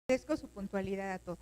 Agradezco su puntualidad a todos.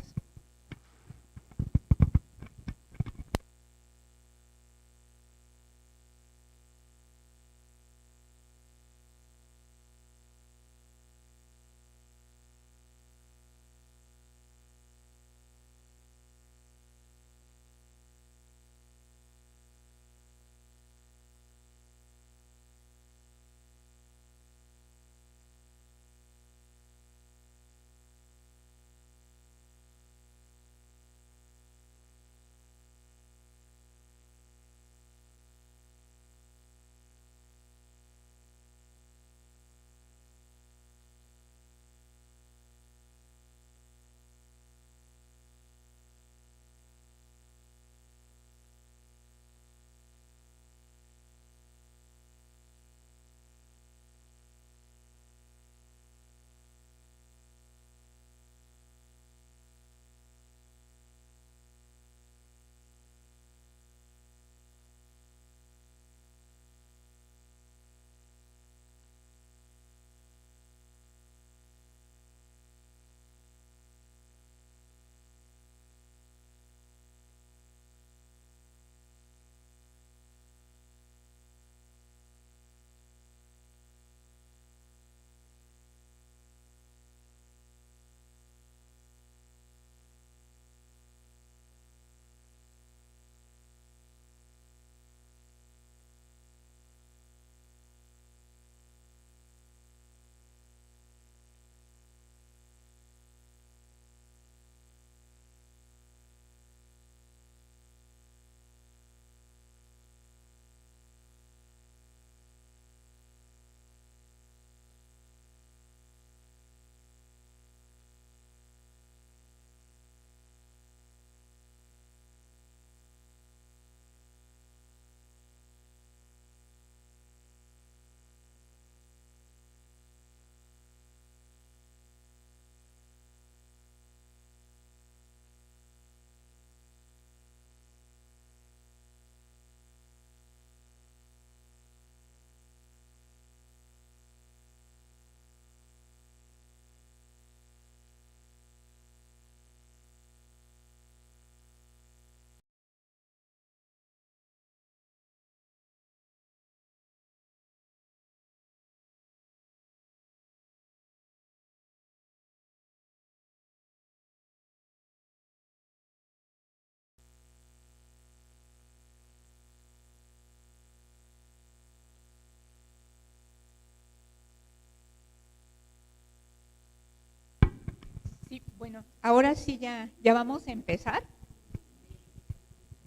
Sí, bueno, ahora sí ya vamos a empezar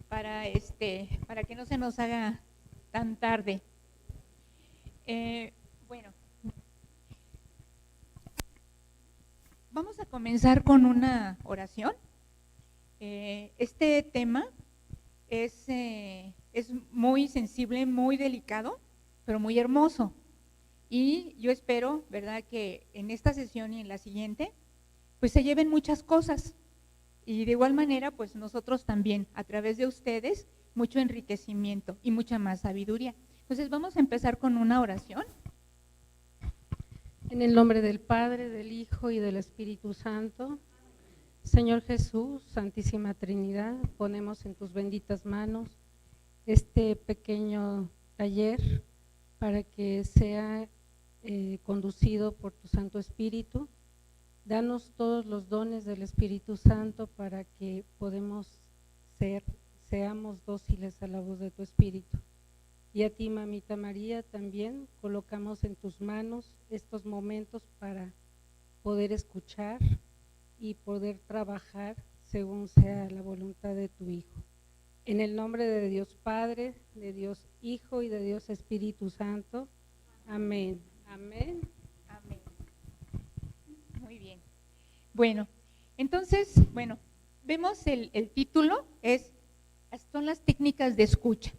para que no se nos haga tan tarde. Bueno, vamos a comenzar con una oración. Este tema es muy sensible, muy delicado, pero muy hermoso. Y yo espero, ¿verdad?, que en esta sesión y en la siguiente, pues se lleven muchas cosas. Y de igual manera, pues nosotros también, a través de ustedes, mucho enriquecimiento y mucha más sabiduría. Entonces vamos a empezar con una oración. En el nombre del Padre, del Hijo y del Espíritu Santo. Señor Jesús, Santísima Trinidad, ponemos en tus benditas manos este pequeño taller para que sea conducido por tu Santo Espíritu. Danos todos los dones del Espíritu Santo para que seamos dóciles a la voz de tu Espíritu. Y a ti, Mamita María, también colocamos en tus manos estos momentos para poder escuchar y poder trabajar según sea la voluntad de tu Hijo. En el nombre de Dios Padre, de Dios Hijo y de Dios Espíritu Santo. Amén. Amén. Amén. Muy bien. Bueno, entonces, vemos el título, son las técnicas de escucha.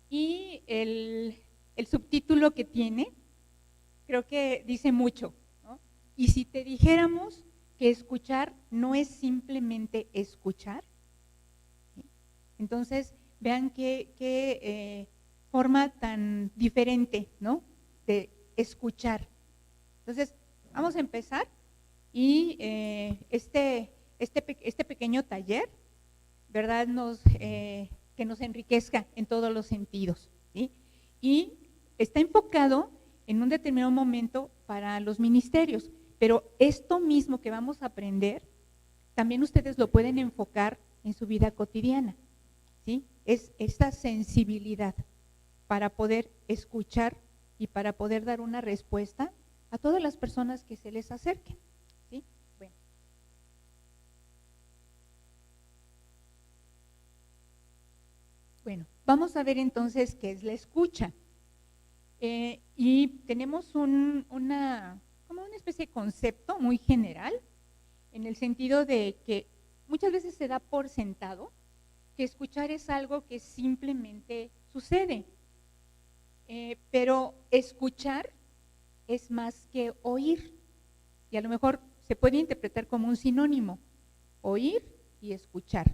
Y el subtítulo que tiene, creo que dice mucho, ¿no? Y si te dijéramos que escuchar no es simplemente escuchar, ¿sí? Entonces vean qué forma tan diferente, ¿no?, de escuchar. Entonces, vamos a empezar y este pequeño taller, ¿verdad? Que nos enriquezca en todos los sentidos, ¿sí? Y está enfocado en un determinado momento para los ministerios, pero esto mismo que vamos a aprender, también ustedes lo pueden enfocar en su vida cotidiana, ¿sí? Es esta sensibilidad para poder escuchar y para poder dar una respuesta a todas las personas que se les acerquen, ¿sí? Bueno, vamos a ver entonces qué es la escucha. Y tenemos como una especie de concepto muy general, en el sentido de que muchas veces se da por sentado que escuchar es algo que simplemente sucede, pero escuchar es más que oír, y a lo mejor se puede interpretar como un sinónimo, oír y escuchar,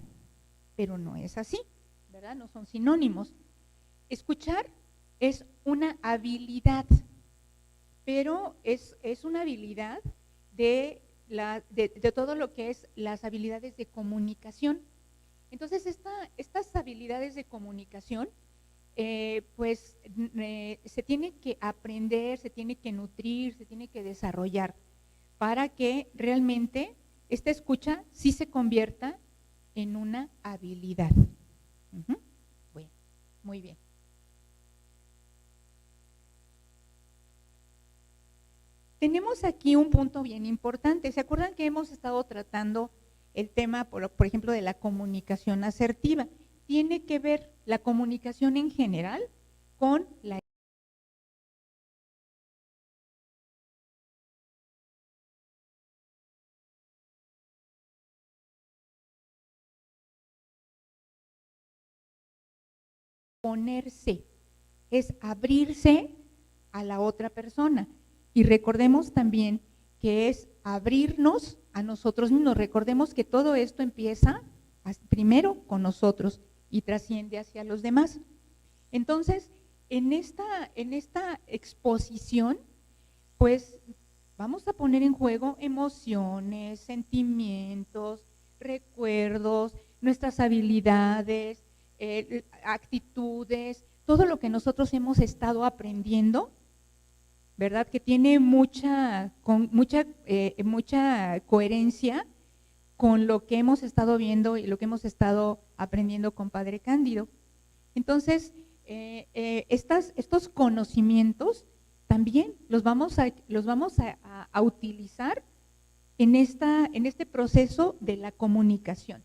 pero no es así, ¿verdad? No son sinónimos. Escuchar es una habilidad, pero es una habilidad de todo lo que es las habilidades de comunicación. Entonces, estas habilidades de comunicación, se tiene que aprender, se tiene que nutrir, se tiene que desarrollar para que realmente esta escucha sí se convierta en una habilidad. Bueno, muy bien. Tenemos aquí un punto bien importante. ¿Se acuerdan que hemos estado tratando el tema, por ejemplo, de la comunicación asertiva? Tiene que ver la comunicación en general con la ponerse, es abrirse a la otra persona. Y recordemos también que es abrirnos a nosotros mismos. Recordemos que todo esto empieza primero con nosotros y trasciende hacia los demás. Entonces, en esta exposición, pues vamos a poner en juego emociones, sentimientos, recuerdos, nuestras habilidades, actitudes, todo lo que nosotros hemos estado aprendiendo, ¿verdad? Que tiene mucha coherencia con lo que hemos estado viendo y lo que hemos estado aprendiendo con Padre Cándido. Entonces, estos conocimientos también los vamos a utilizar en este proceso de la comunicación.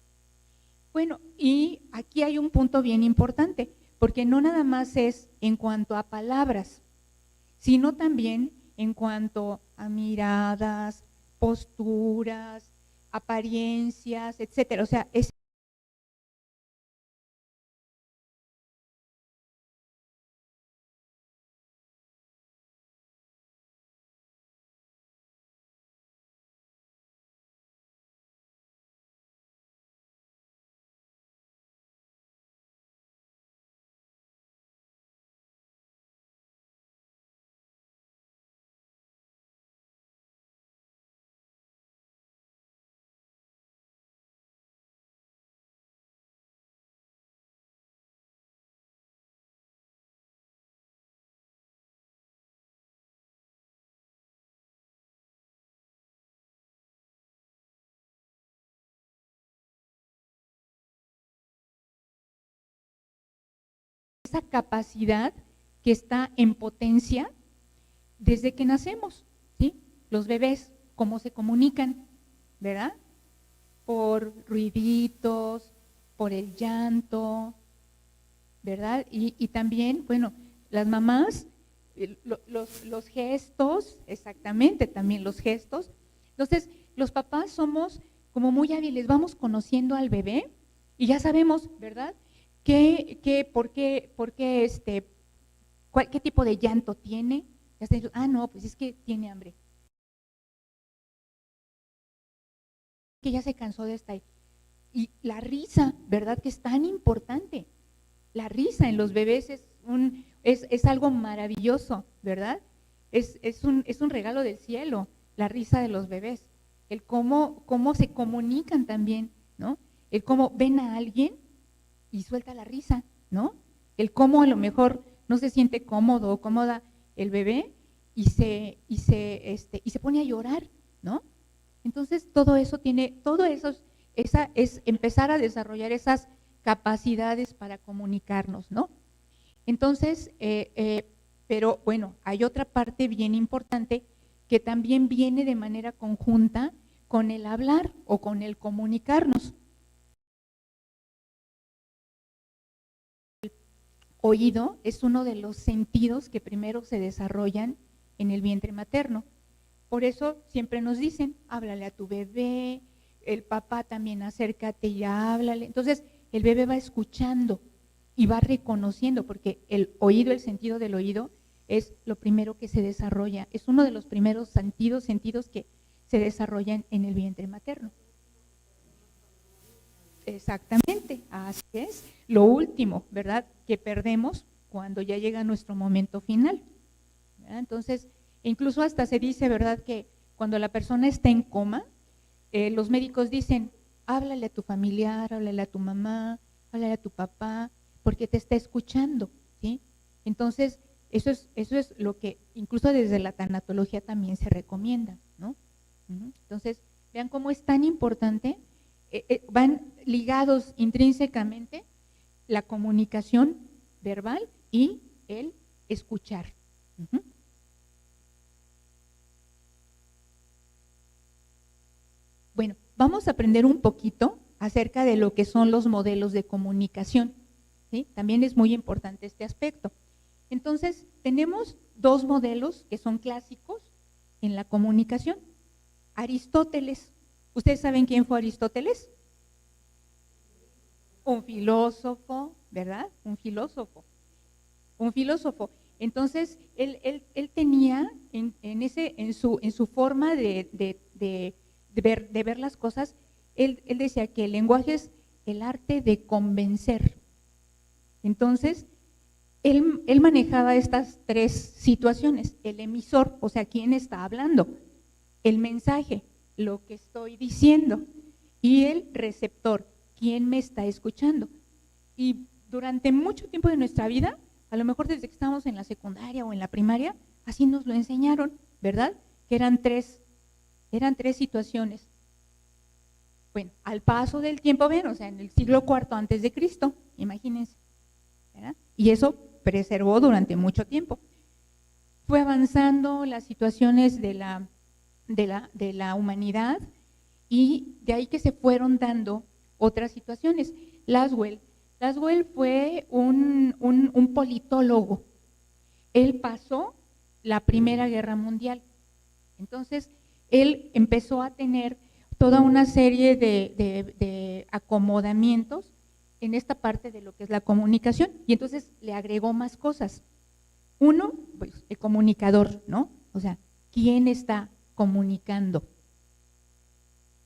Bueno, y aquí hay un punto bien importante, porque no nada más es en cuanto a palabras, sino también en cuanto a miradas, posturas, apariencias, etcétera. O sea, esa capacidad que está en potencia desde que nacemos, ¿sí? Los bebés, cómo se comunican, ¿verdad? Por ruiditos, por el llanto, ¿verdad? Y también, bueno, las mamás, los gestos, exactamente, también los gestos. Entonces, los papás somos como muy hábiles, vamos conociendo al bebé y ya sabemos, ¿verdad? Por qué, qué tipo de llanto tiene. Ya está, no, pues es que tiene hambre. Que ya se cansó de estar. Y la risa, ¿verdad? Que es tan importante. La risa en los bebés es algo maravilloso, ¿verdad? Es un regalo del cielo, la risa de los bebés. el cómo se comunican también, ¿no? El cómo ven a alguien y suelta la risa, ¿no? El cómo a lo mejor no se siente cómodo o cómoda el bebé y se pone a llorar, ¿no? Entonces todo eso es empezar a desarrollar esas capacidades para comunicarnos, ¿no? Entonces, pero bueno, hay otra parte bien importante que también viene de manera conjunta con el hablar o con el comunicarnos. El oído es uno de los sentidos que primero se desarrollan en el vientre materno. Por eso siempre nos dicen, háblale a tu bebé, el papá también acércate y háblale. Entonces, el bebé va escuchando y va reconociendo, porque el oído, el sentido del oído, es lo primero que se desarrolla, es uno de los primeros sentidos que se desarrollan en el vientre materno. Exactamente, así es. Lo último, ¿verdad?, que perdemos cuando ya llega nuestro momento final, ¿verdad? Entonces, incluso hasta se dice, ¿verdad?, que cuando la persona está en coma, los médicos dicen, háblale a tu familiar, háblale a tu mamá, háblale a tu papá, porque te está escuchando, ¿sí? Entonces, eso es lo que incluso desde la tanatología también se recomienda, ¿no? Entonces, vean cómo es tan importante, van ligados intrínsecamente la comunicación verbal y el escuchar. Bueno, vamos a aprender un poquito acerca de lo que son los modelos de comunicación, ¿sí? También es muy importante este aspecto. Entonces, tenemos dos modelos que son clásicos en la comunicación. Aristóteles. ¿Ustedes saben quién fue Aristóteles? Un filósofo, ¿verdad? Un filósofo. Entonces, él tenía en su forma de ver las cosas, él decía que el lenguaje es el arte de convencer. Entonces, él manejaba estas tres situaciones: el emisor, o sea, quién está hablando; el mensaje, lo que estoy diciendo; y el receptor, quién me está escuchando. Y durante mucho tiempo de nuestra vida, a lo mejor desde que estábamos en la secundaria o en la primaria, así nos lo enseñaron, ¿verdad? Que eran tres situaciones. Bueno, al paso del tiempo, ven, o sea, en el siglo IV antes de Cristo, imagínense, ¿verdad? Y eso preservó durante mucho tiempo. Fue avanzando las situaciones de la humanidad, y de ahí que se fueron dando otras situaciones. Laswell fue un politólogo. Él pasó la Primera Guerra Mundial. Entonces, él empezó a tener toda una serie de acomodamientos en esta parte de lo que es la comunicación, y entonces le agregó más cosas. Uno, pues el comunicador, ¿no? O sea, ¿quién está comunicando?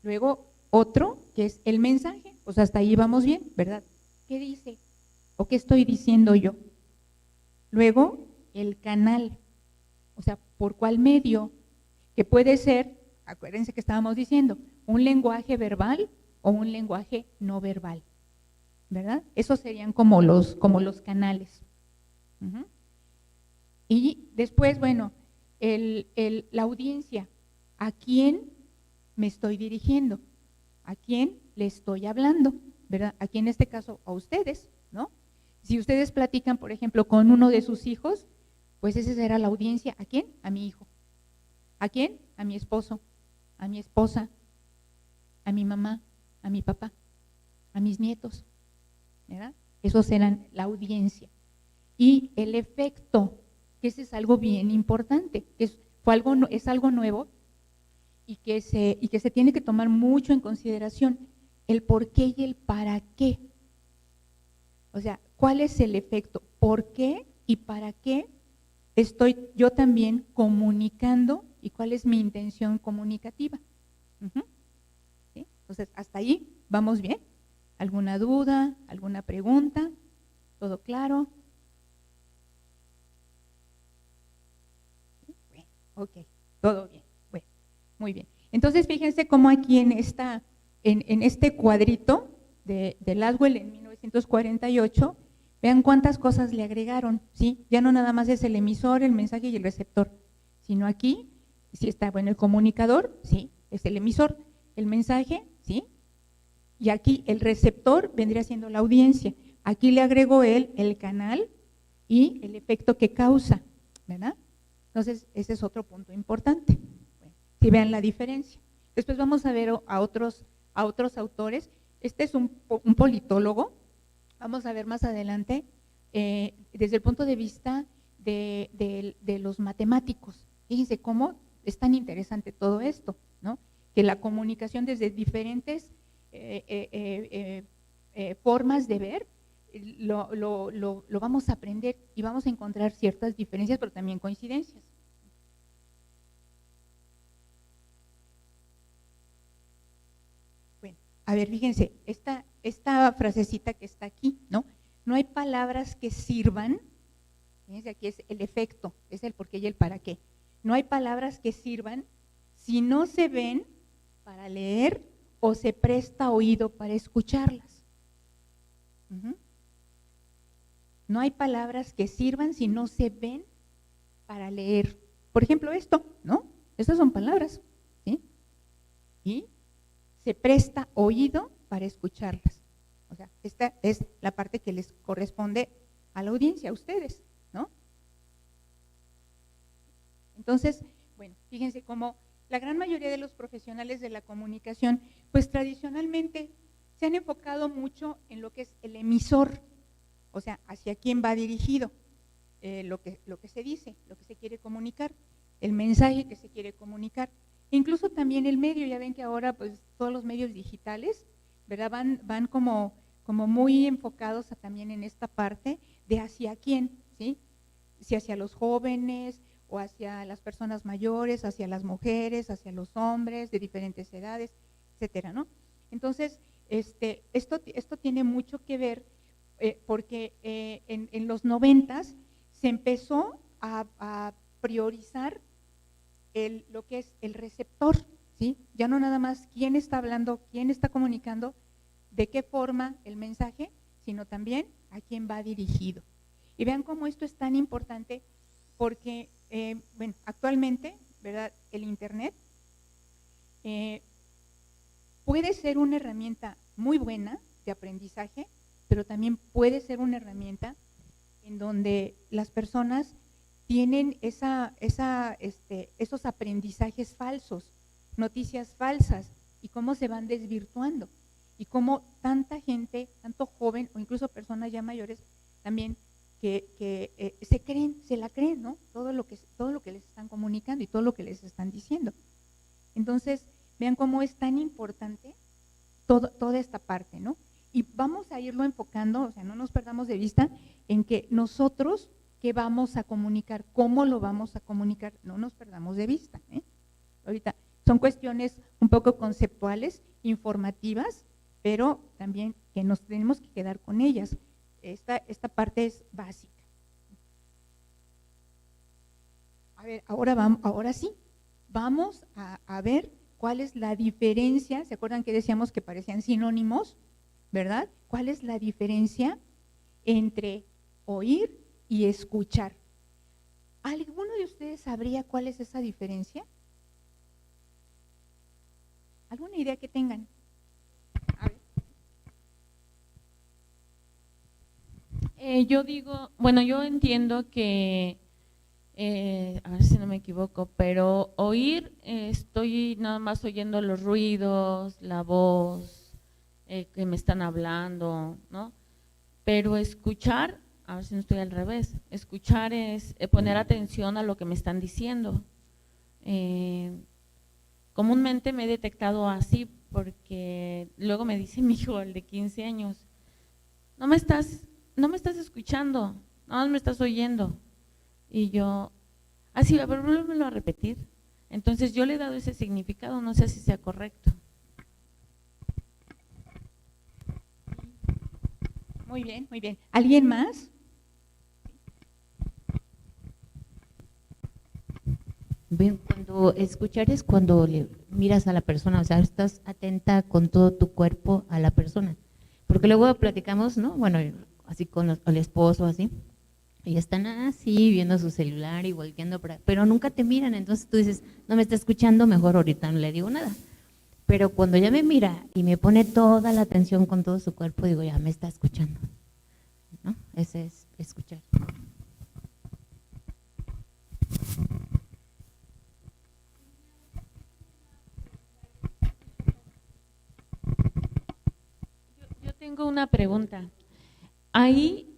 Luego, otro, que es el mensaje, pues hasta ahí vamos bien, ¿verdad? ¿Qué dice? ¿O qué estoy diciendo yo? Luego, el canal, o sea, ¿por cuál medio? Que puede ser, acuérdense que estábamos diciendo, un lenguaje verbal o un lenguaje no verbal, ¿verdad? Esos serían como los canales. Y después, bueno, la audiencia, ¿a quién me estoy dirigiendo? ¿A quién le estoy hablando? ¿Verdad? Aquí en este caso a ustedes, ¿no? Si ustedes platican, por ejemplo, con uno de sus hijos, pues esa será la audiencia. ¿A quién? A mi hijo. ¿A quién? A mi esposo, a mi esposa, a mi mamá, a mi papá, a mis nietos, ¿verdad? Esos serán la audiencia. Y el efecto, que ese es algo bien importante, que es algo nuevo, y que se tiene que tomar mucho en consideración, el por qué y el para qué. O sea, ¿cuál es el efecto? ¿Por qué y para qué estoy yo también comunicando, y cuál es mi intención comunicativa? ¿Sí? Entonces, hasta ahí vamos bien. ¿Alguna duda? ¿Alguna pregunta? ¿Todo claro? Bueno, ok, todo bien. Bueno, muy bien. Entonces, fíjense cómo aquí en este cuadrito de Laswell en 1948, vean cuántas cosas le agregaron, ¿sí? Ya no nada más es el emisor, el mensaje y el receptor, sino aquí, sí está, bueno, el comunicador, sí, es el emisor, el mensaje, ¿sí? Y aquí el receptor vendría siendo la audiencia. Aquí le agregó él el canal y el efecto que causa, ¿verdad? Entonces, ese es otro punto importante. Bueno, si vean la diferencia. Después vamos a ver a otros autores. Este es un politólogo. Vamos a ver más adelante desde el punto de vista de los matemáticos. Fíjense cómo es tan interesante todo esto, ¿no? Que la comunicación desde diferentes formas de ver, lo vamos a aprender y vamos a encontrar ciertas diferencias, pero también coincidencias. Bueno, a ver, fíjense, esta frasecita que está aquí, ¿no? No hay palabras que sirvan, fíjense, aquí es el efecto, es el por qué y el para qué. No hay palabras que sirvan si no se ven para leer o se presta oído para escucharlas. No hay palabras que sirvan si no se ven para leer. Por ejemplo, esto, ¿no? Estas son palabras, ¿sí? Y se presta oído para escucharlas. O sea, esta es la parte que les corresponde a la audiencia, a ustedes, ¿no? Entonces, bueno, fíjense cómo la gran mayoría de los profesionales de la comunicación, pues tradicionalmente se han enfocado mucho en lo que es el emisor, o sea, hacia quién va dirigido lo que se dice, lo que se quiere comunicar, el mensaje que se quiere comunicar. Incluso también el medio, ya ven que ahora pues todos los medios digitales, ¿verdad? Van como muy enfocados también en esta parte de hacia quién, ¿sí? Si hacia los jóvenes o hacia las personas mayores, hacia las mujeres, hacia los hombres de diferentes edades, etcétera, ¿no? Entonces, esto tiene mucho que ver porque en los 90s se empezó a priorizar lo que es el receptor, ¿sí? Ya no nada más quién está hablando, quién está comunicando, de qué forma el mensaje, sino también a quién va dirigido. Y vean cómo esto es tan importante porque, bueno, actualmente, ¿verdad? El Internet puede ser una herramienta muy buena de aprendizaje, pero también puede ser una herramienta en donde las personas tienen esos aprendizajes falsos, noticias falsas, y cómo se van desvirtuando, y cómo tanta gente, tanto joven o incluso personas ya mayores también que se la creen, ¿no? Todo lo que les están comunicando y todo lo que les están diciendo. Entonces, vean cómo es tan importante toda esta parte, ¿no? Y vamos a irlo enfocando, o sea, no nos perdamos de vista en que nosotros qué vamos a comunicar, cómo lo vamos a comunicar, no nos perdamos de vista, ¿eh? Ahorita son cuestiones un poco conceptuales, informativas, pero también que nos tenemos que quedar con ellas. Esta parte es básica. A ver, ahora sí, vamos a ver cuál es la diferencia. ¿Se acuerdan que decíamos que parecían sinónimos? ¿Verdad? ¿Cuál es la diferencia entre oír y escuchar? ¿Alguno de ustedes sabría cuál es esa diferencia? ¿Alguna idea que tengan? A ver. Yo digo, bueno, yo entiendo que, a ver si no me equivoco, pero oír, estoy nada más oyendo los ruidos, la voz, que me están hablando, ¿no? Pero escuchar, a ver si no estoy al revés, escuchar es poner atención a lo que me están diciendo. Comúnmente me he detectado así porque luego me dice mi hijo, el de 15 años, no me estás escuchando, no me estás oyendo. Y yo, así, a ver, vuélvemelo a repetir. Entonces yo le he dado ese significado, no sé si sea correcto. Muy bien, muy bien. ¿Alguien más? Bien, cuando escuchar es cuando miras a la persona, o sea, estás atenta con todo tu cuerpo a la persona. Porque luego platicamos, ¿no? Bueno, así con el esposo, así, y están así viendo su celular y volteando, pero nunca te miran, entonces tú dices, no me está escuchando, mejor ahorita no le digo nada. Pero cuando ya me mira y me pone toda la atención con todo su cuerpo, digo, ya me está escuchando, ¿no? Ese es escuchar. Yo tengo una pregunta. Ahí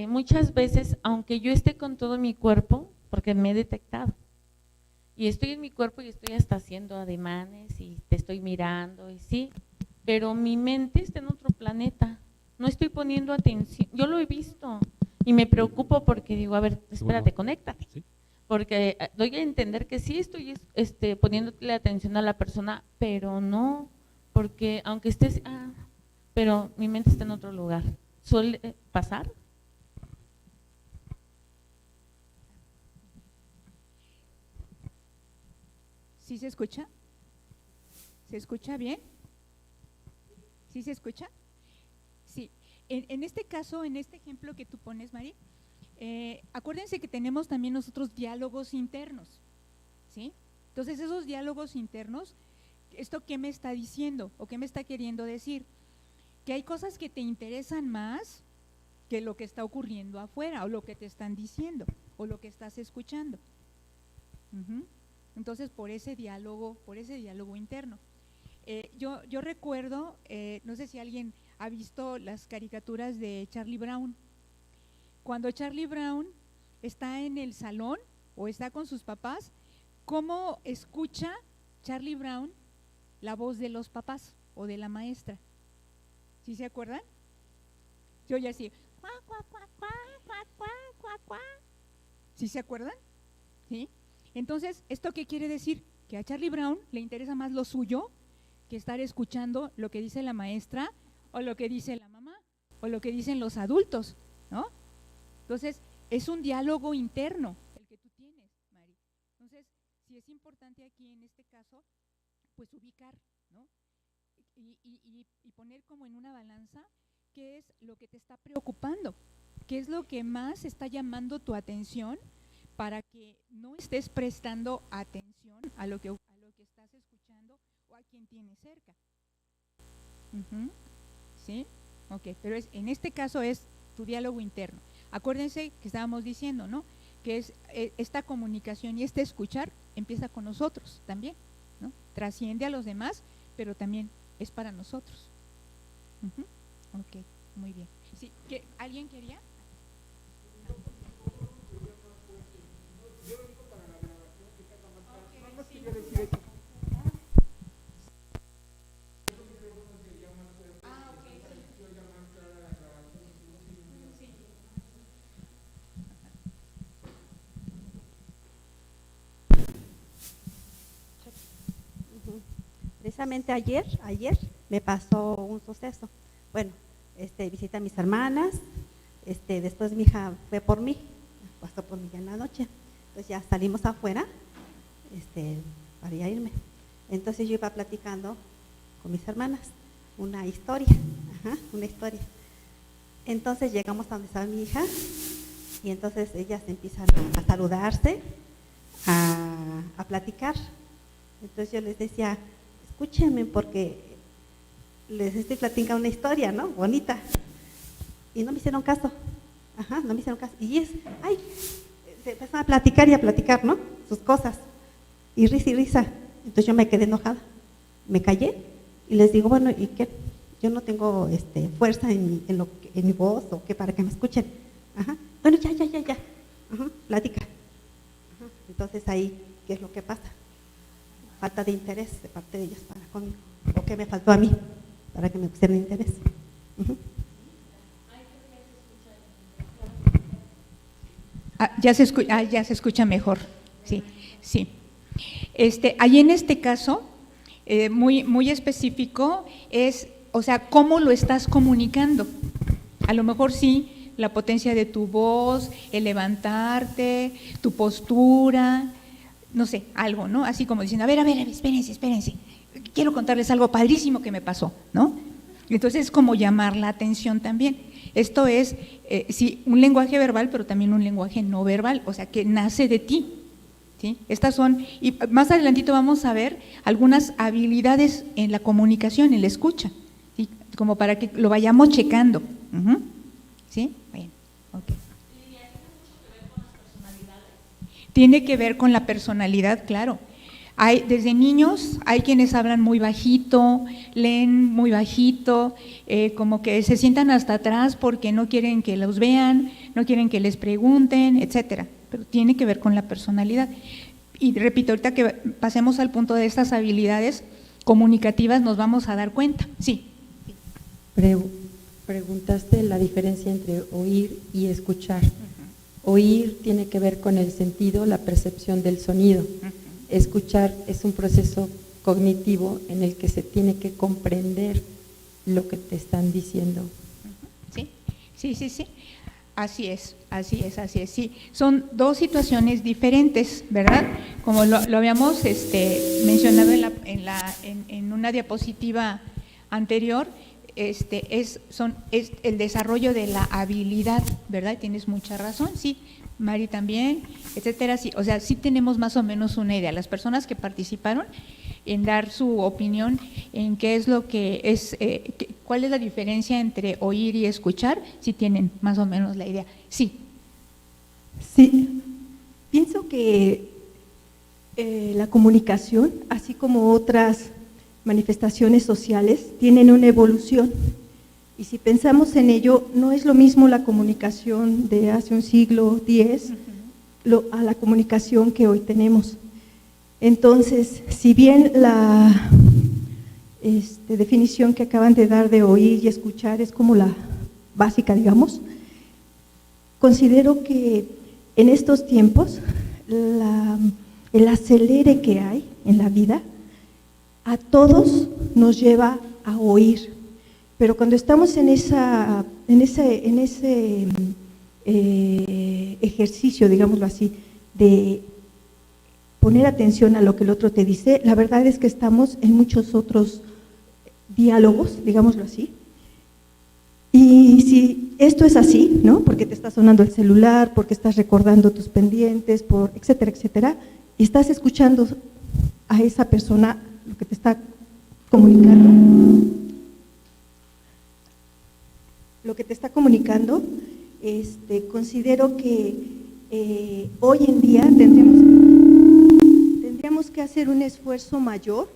muchas veces, aunque yo esté con todo mi cuerpo, porque me he detectado, y estoy en mi cuerpo y estoy hasta haciendo ademanes y te estoy mirando y sí, pero mi mente está en otro planeta, no estoy poniendo atención, yo lo he visto y me preocupo porque digo, a ver, espérate, conéctate, ¿sí? Porque doy a entender que sí estoy poniéndole atención a la persona, pero no, porque aunque estés, pero mi mente está en otro lugar. ¿Suele pasar? ¿Sí se escucha? ¿Se escucha bien? ¿Sí se escucha? Sí. En este caso, en este ejemplo que tú pones, Mari, acuérdense que tenemos también nosotros diálogos internos, ¿sí? Entonces, esos diálogos internos, ¿esto qué me está diciendo o qué me está queriendo decir? Que hay cosas que te interesan más que lo que está ocurriendo afuera o lo que te están diciendo o lo que estás escuchando. Entonces, por ese diálogo interno. Yo recuerdo, no sé si alguien ha visto las caricaturas de Charlie Brown. Cuando Charlie Brown está en el salón o está con sus papás, ¿cómo escucha Charlie Brown la voz de los papás o de la maestra? ¿Sí se acuerdan? Yo ya así, ¿sí se acuerdan? ¿Sí? Entonces, ¿esto qué quiere decir? Que a Charlie Brown le interesa más lo suyo que estar escuchando lo que dice la maestra o lo que dice la mamá o lo que dicen los adultos, ¿no? Entonces, es un diálogo interno el que tú tienes, Mari. Entonces, sí es importante aquí en este caso, pues ubicar, ¿no? Y poner como en una balanza qué es lo que te está preocupando, qué es lo que más está llamando tu atención para que no estés prestando atención a lo que estás escuchando o a quien tienes cerca. ¿Sí? Ok, pero en este caso es tu diálogo interno. Acuérdense que estábamos diciendo, ¿no? Que es esta comunicación y este escuchar empieza con nosotros también, ¿no? Trasciende a los demás, pero también es para nosotros. Ok, muy bien. Sí, ¿alguien quería? Precisamente ayer me pasó un suceso. Bueno, visité a mis hermanas, después mi hija fue por mí, pasó por mí ya en la noche. Entonces ya salimos afuera para ya irme. Entonces yo iba platicando con mis hermanas una historia. Entonces llegamos a donde estaba mi hija y entonces ellas empiezan a saludarse, a platicar. Entonces yo les decía, escúchenme porque les estoy platicando una historia, ¿no? Bonita. Y no me hicieron caso. No me hicieron caso. Y se empezaron a platicar y a platicar, ¿no? Sus cosas. Y risa. Entonces yo me quedé enojada. Me callé y les digo, bueno, ¿y qué? Yo no tengo fuerza en mi voz o qué para que me escuchen. Bueno, ya. Platica. Entonces ahí, ¿qué es lo que pasa? Falta de interés de parte de ellos para conmigo. ¿O qué me faltó a mí para que me pusieran interés? Ya se escucha mejor. Sí. Ahí en este caso, muy específico, es, o sea, cómo lo estás comunicando. A lo mejor sí, la potencia de tu voz, el levantarte, tu postura, no sé, algo, ¿no? Así como diciendo, a ver, espérense, quiero contarles algo padrísimo que me pasó, ¿no? Entonces es como llamar la atención también. Esto es, sí, un lenguaje verbal, pero también un lenguaje no verbal, o sea, que nace de ti, ¿sí? Estas son, y más adelantito vamos a ver algunas habilidades en la comunicación, en la escucha, ¿sí? Como para que lo vayamos checando. ¿Sí? Bueno, ok. Tiene que ver con la personalidad, claro. Desde niños hay quienes hablan muy bajito, leen muy bajito, como que se sientan hasta atrás porque no quieren que los vean, no quieren que les pregunten, etcétera. Pero tiene que ver con la personalidad. Y repito, ahorita que pasemos al punto de estas habilidades comunicativas nos vamos a dar cuenta. Sí. Preguntaste la diferencia entre oír y escuchar. Oír tiene que ver con el sentido, la percepción del sonido. Escuchar es un proceso cognitivo en el que se tiene que comprender lo que te están diciendo. Sí. Así es. Sí, son dos situaciones diferentes, ¿verdad? Como lo habíamos mencionado en una diapositiva anterior, es el desarrollo de la habilidad, ¿verdad? Tienes mucha razón, sí. Mari también, etcétera, sí. O sea, sí tenemos más o menos una idea. Las personas que participaron en dar su opinión en qué es lo que es, cuál es la diferencia entre oír y escuchar, sí tienen más o menos la idea. Sí. Sí, pienso que la comunicación, así como otras manifestaciones sociales, tienen una evolución. Y si pensamos en ello, no es lo mismo la comunicación de hace un siglo, 10, a la comunicación que hoy tenemos. Entonces, si bien la definición que acaban de dar de oír y escuchar es como la básica, digamos, considero que en estos tiempos el acelere que hay en la vida a todos nos lleva a oír. Pero cuando estamos en ese ejercicio, digámoslo así, de poner atención a lo que el otro te dice, la verdad es que estamos en muchos otros diálogos, digámoslo así. Y si esto es así, ¿no? Porque te está sonando el celular, porque estás recordando tus pendientes, etcétera, etcétera, y estás escuchando a esa persona lo que te está comunicando. Considero que hoy en día tendríamos que hacer un esfuerzo mayor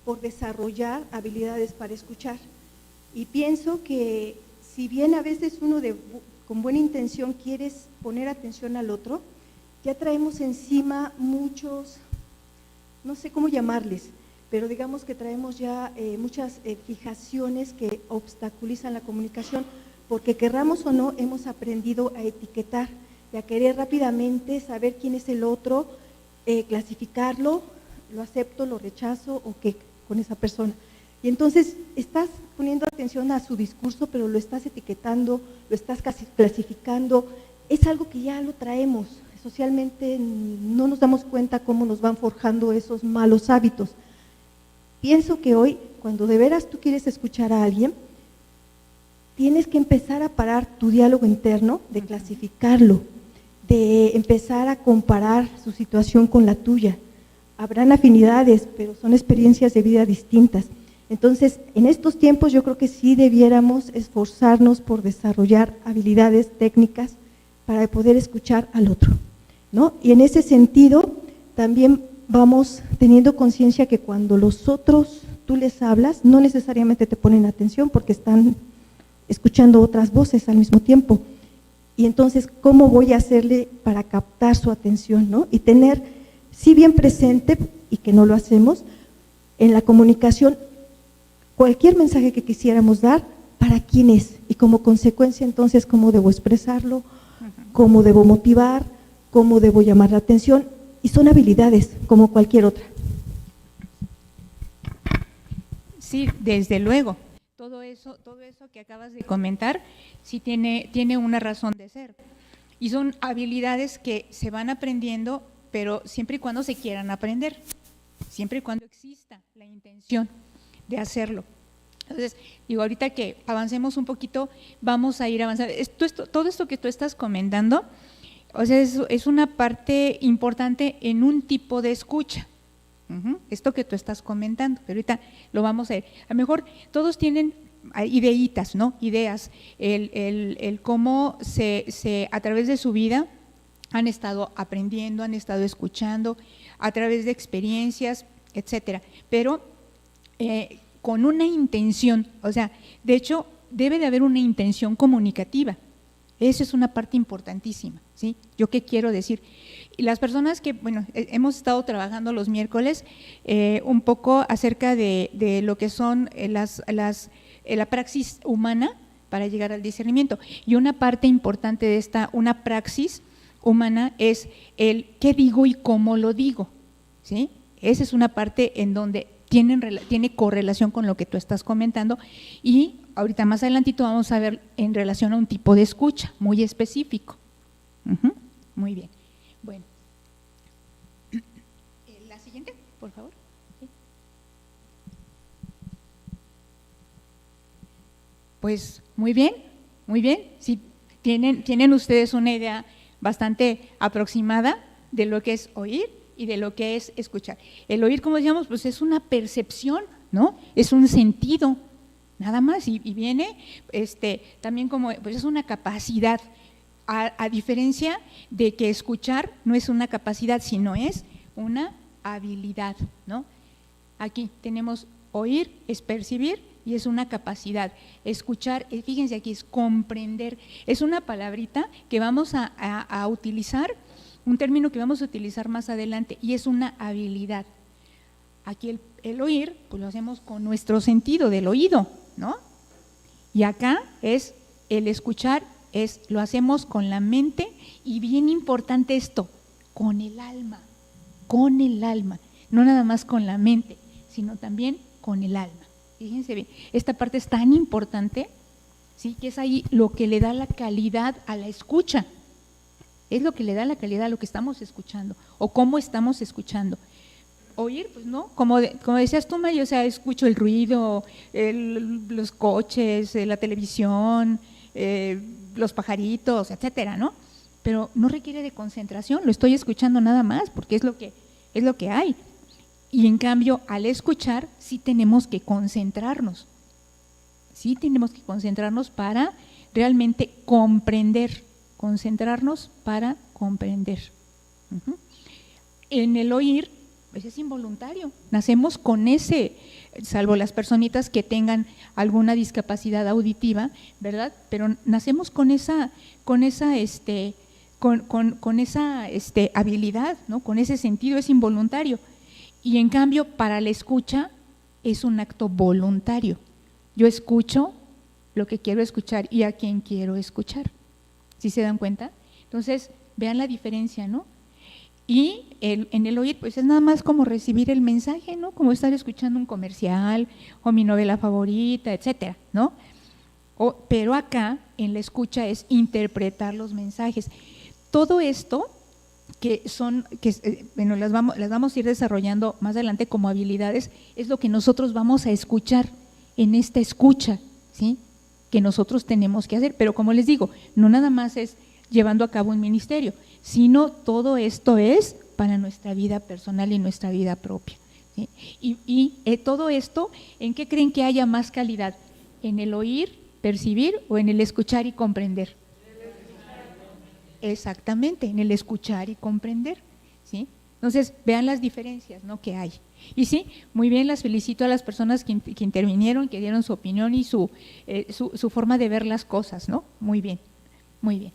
por desarrollar habilidades para escuchar. Y pienso que si bien a veces uno con buena intención quieres poner atención al otro, ya traemos encima muchos, no sé cómo llamarles, pero digamos que traemos ya muchas fijaciones que obstaculizan la comunicación, porque querramos o no, hemos aprendido a etiquetar y a querer rápidamente saber quién es el otro, clasificarlo, lo acepto, lo rechazo o qué con esa persona. Y entonces estás poniendo atención a su discurso, pero lo estás etiquetando, lo estás clasificando, es algo que ya lo traemos, socialmente no nos damos cuenta cómo nos van forjando esos malos hábitos. Pienso que hoy, cuando de veras tú quieres escuchar a alguien, tienes que empezar a parar tu diálogo interno, de clasificarlo, de empezar a comparar su situación con la tuya. Habrán afinidades, pero son experiencias de vida distintas. Entonces, en estos tiempos yo creo que sí debiéramos esforzarnos por desarrollar habilidades técnicas para poder escuchar al otro, ¿no? Y en ese sentido, también vamos teniendo conciencia que cuando los otros tú les hablas, no necesariamente te ponen atención porque están escuchando otras voces al mismo tiempo. Y entonces, ¿cómo voy a hacerle para captar su atención, ¿no? Y tener, sí bien presente, y que no lo hacemos, en la comunicación, cualquier mensaje que quisiéramos dar, ¿para quién es? Y como consecuencia, entonces, ¿cómo debo expresarlo? ¿Cómo debo motivar? ¿Cómo debo llamar la atención? Y son habilidades como cualquier otra. Sí, desde luego. Todo eso que acabas de comentar, sí tiene una razón de ser. Y son habilidades que se van aprendiendo pero siempre y cuando se quieran aprender, siempre y cuando exista la intención de hacerlo. Entonces, digo, ahorita que avancemos un poquito, vamos a ir avanzando. Todo esto que tú estás comentando, o sea, es una parte importante en un tipo de escucha. Esto que tú estás comentando, pero ahorita lo vamos a ver. A lo mejor todos tienen ideitas, ¿no? Ideas, el cómo a través de su vida han estado aprendiendo, han estado escuchando, a través de experiencias, etcétera. Pero con una intención, o sea, de hecho, debe de haber una intención comunicativa. Eso es una parte importantísima, ¿sí? ¿Yo qué quiero decir? Y las personas que, bueno, hemos estado trabajando los miércoles un poco acerca de lo que son la praxis humana para llegar al discernimiento. Y una parte importante de una praxis humana es el qué digo y cómo lo digo, ¿sí? Esa es una parte en donde tiene correlación con lo que tú estás comentando, y ahorita más adelantito vamos a ver en relación a un tipo de escucha muy específico. Muy bien. Bueno. La siguiente, por favor. ¿Sí? Pues muy bien, muy bien. Sí, tienen ustedes una idea bastante aproximada de lo que es oír y de lo que es escuchar. El oír, como decíamos, pues es una percepción, ¿no? Es un sentido, nada más, y viene también como, pues es una capacidad, a diferencia de que escuchar no es una capacidad, sino es una habilidad, ¿no? Aquí tenemos oír, es percibir, y es una capacidad. Escuchar, fíjense aquí, es comprender. Es una palabrita que vamos a utilizar, un término que vamos a utilizar más adelante, y es una habilidad. Aquí el oír, pues lo hacemos con nuestro sentido del oído, ¿no? Y acá es el escuchar, lo hacemos con la mente, y bien importante esto, con el alma, no nada más con la mente, sino también con el alma. Fíjense bien, esta parte es tan importante, ¿sí? Que es ahí lo que le da la calidad a la escucha, es lo que le da la calidad a lo que estamos escuchando o cómo estamos escuchando. Oír, pues no, como decías tú, Mario, o sea, escucho el ruido, los coches, la televisión, los pajaritos, etcétera, ¿no? Pero no requiere de concentración, lo estoy escuchando nada más porque es lo que hay. Y en cambio, al escuchar, sí tenemos que concentrarnos. Sí tenemos que concentrarnos para realmente comprender. Concentrarnos para comprender. En el oír, pues es involuntario. Nacemos con ese, salvo las personitas que tengan alguna discapacidad auditiva, ¿verdad? Pero nacemos con esa habilidad, ¿no? Con ese sentido, es involuntario. Y en cambio, para la escucha es un acto voluntario. Yo escucho lo que quiero escuchar y a quien quiero escuchar. ¿Sí se dan cuenta? Entonces, vean la diferencia, ¿no? Y en el oír, pues es nada más como recibir el mensaje, ¿no? Como estar escuchando un comercial o mi novela favorita, etcétera, ¿no? Pero acá, en la escucha, es interpretar los mensajes. Todo esto bueno, las vamos a ir desarrollando más adelante como habilidades, es lo que nosotros vamos a escuchar en esta escucha, ¿sí? Que nosotros tenemos que hacer, pero como les digo, no nada más es llevando a cabo un ministerio, sino todo esto es para nuestra vida personal y nuestra vida propia, ¿sí? Y todo esto, ¿en qué creen que haya más calidad? ¿En el oír, percibir o en el escuchar y comprender? Exactamente, en el escuchar y comprender, ¿sí? Entonces, vean las diferencias, ¿no?, que hay. Y sí, muy bien, las felicito a las personas que intervinieron, que dieron su opinión y su forma de ver las cosas, ¿no? Muy bien, muy bien.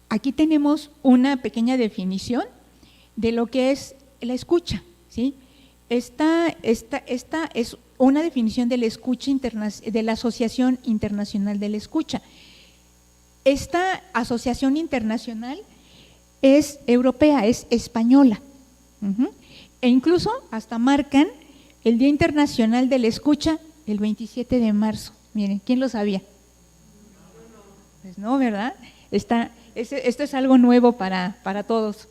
Aquí tenemos una pequeña definición de lo que es la escucha, ¿sí? Esta es una definición de la escucha de la Asociación Internacional de la Escucha. Esta asociación internacional es europea, es española, e incluso hasta marcan el Día Internacional de la Escucha el 27 de marzo. Miren, ¿quién lo sabía? Pues no, ¿verdad? Esto es algo nuevo para todos.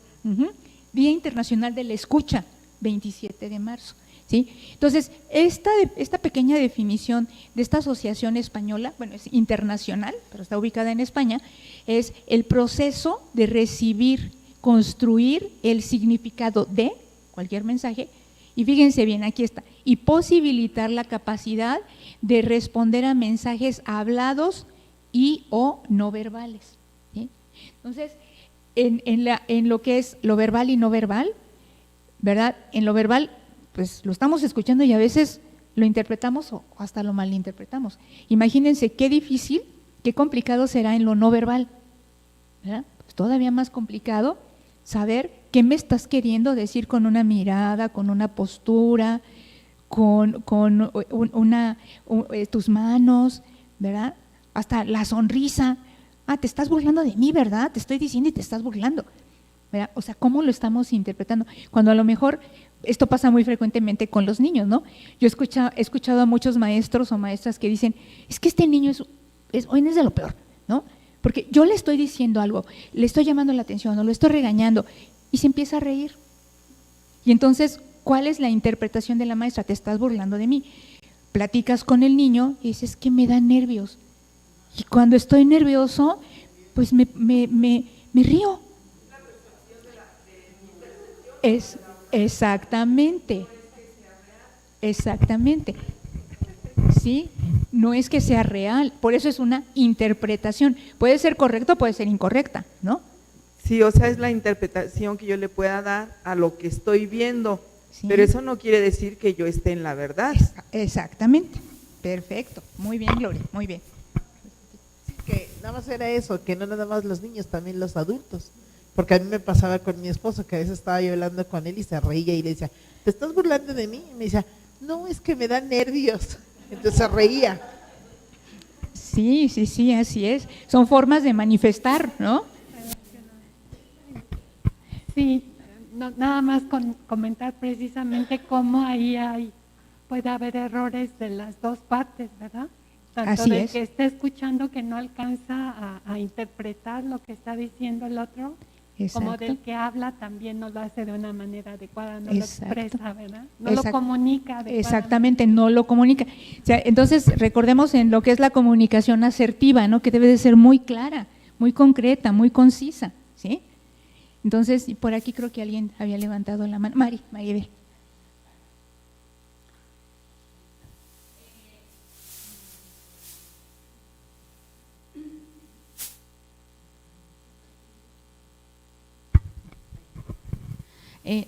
Día Internacional de la Escucha, 27 de marzo. ¿Sí? Entonces, esta pequeña definición de esta asociación española, bueno, es internacional, pero está ubicada en España, es el proceso de recibir, construir el significado de cualquier mensaje, y fíjense bien, aquí está, y posibilitar la capacidad de responder a mensajes hablados y o no verbales. ¿Sí? Entonces, en lo que es lo verbal y no verbal, ¿verdad? En lo verbal, pues lo estamos escuchando y a veces lo interpretamos o hasta lo malinterpretamos. Imagínense qué difícil, qué complicado será en lo no verbal, ¿verdad? Pues todavía más complicado saber qué me estás queriendo decir con una mirada, con una postura, con tus manos, ¿verdad? Hasta la sonrisa. Te estás burlando de mí, ¿verdad? Te estoy diciendo y te estás burlando, ¿verdad? O sea, ¿cómo lo estamos interpretando? Cuando a lo mejor esto pasa muy frecuentemente con los niños, ¿no? Yo he escuchado a muchos maestros o maestras que dicen, es que este niño hoy es de lo peor, ¿no? Porque yo le estoy diciendo algo, le estoy llamando la atención o lo estoy regañando y se empieza a reír. Y entonces, ¿cuál es la interpretación de la maestra? Te estás burlando de mí. Platicas con el niño y dices, que me da nervios. Y cuando estoy nervioso, pues me río. Exactamente. ¿Sí? No es que sea real, por eso es una interpretación. Puede ser correcta o puede ser incorrecta, ¿no? Sí, o sea, es la interpretación que yo le pueda dar a lo que estoy viendo, Sí. pero eso no quiere decir que yo esté en la verdad. Exactamente. Perfecto. Muy bien, Gloria, muy bien. Que nada más era eso, que no nada más los niños, también los adultos. Porque a mí me pasaba con mi esposo, que a veces estaba yo hablando con él y se reía y le decía, ¿te estás burlando de mí? Y me decía, no, es que me dan nervios. Entonces se reía. Sí, así es. Son formas de manifestar, ¿no? Sí, nada más comentar precisamente cómo ahí puede haber errores de las dos partes, ¿verdad? Tanto Así del es. que está escuchando que no alcanza a interpretar lo que está diciendo el otro, como Exacto. del que habla también no lo hace de una manera adecuada, no Exacto. lo expresa, ¿verdad? No Exacto. lo comunica adecuadamente. Exactamente, no lo comunica. O sea, entonces, recordemos en lo que es la comunicación asertiva, ¿no? Que debe de ser muy clara, muy concreta, muy concisa, ¿sí? Entonces, y por aquí creo que alguien había levantado la mano. Maribel.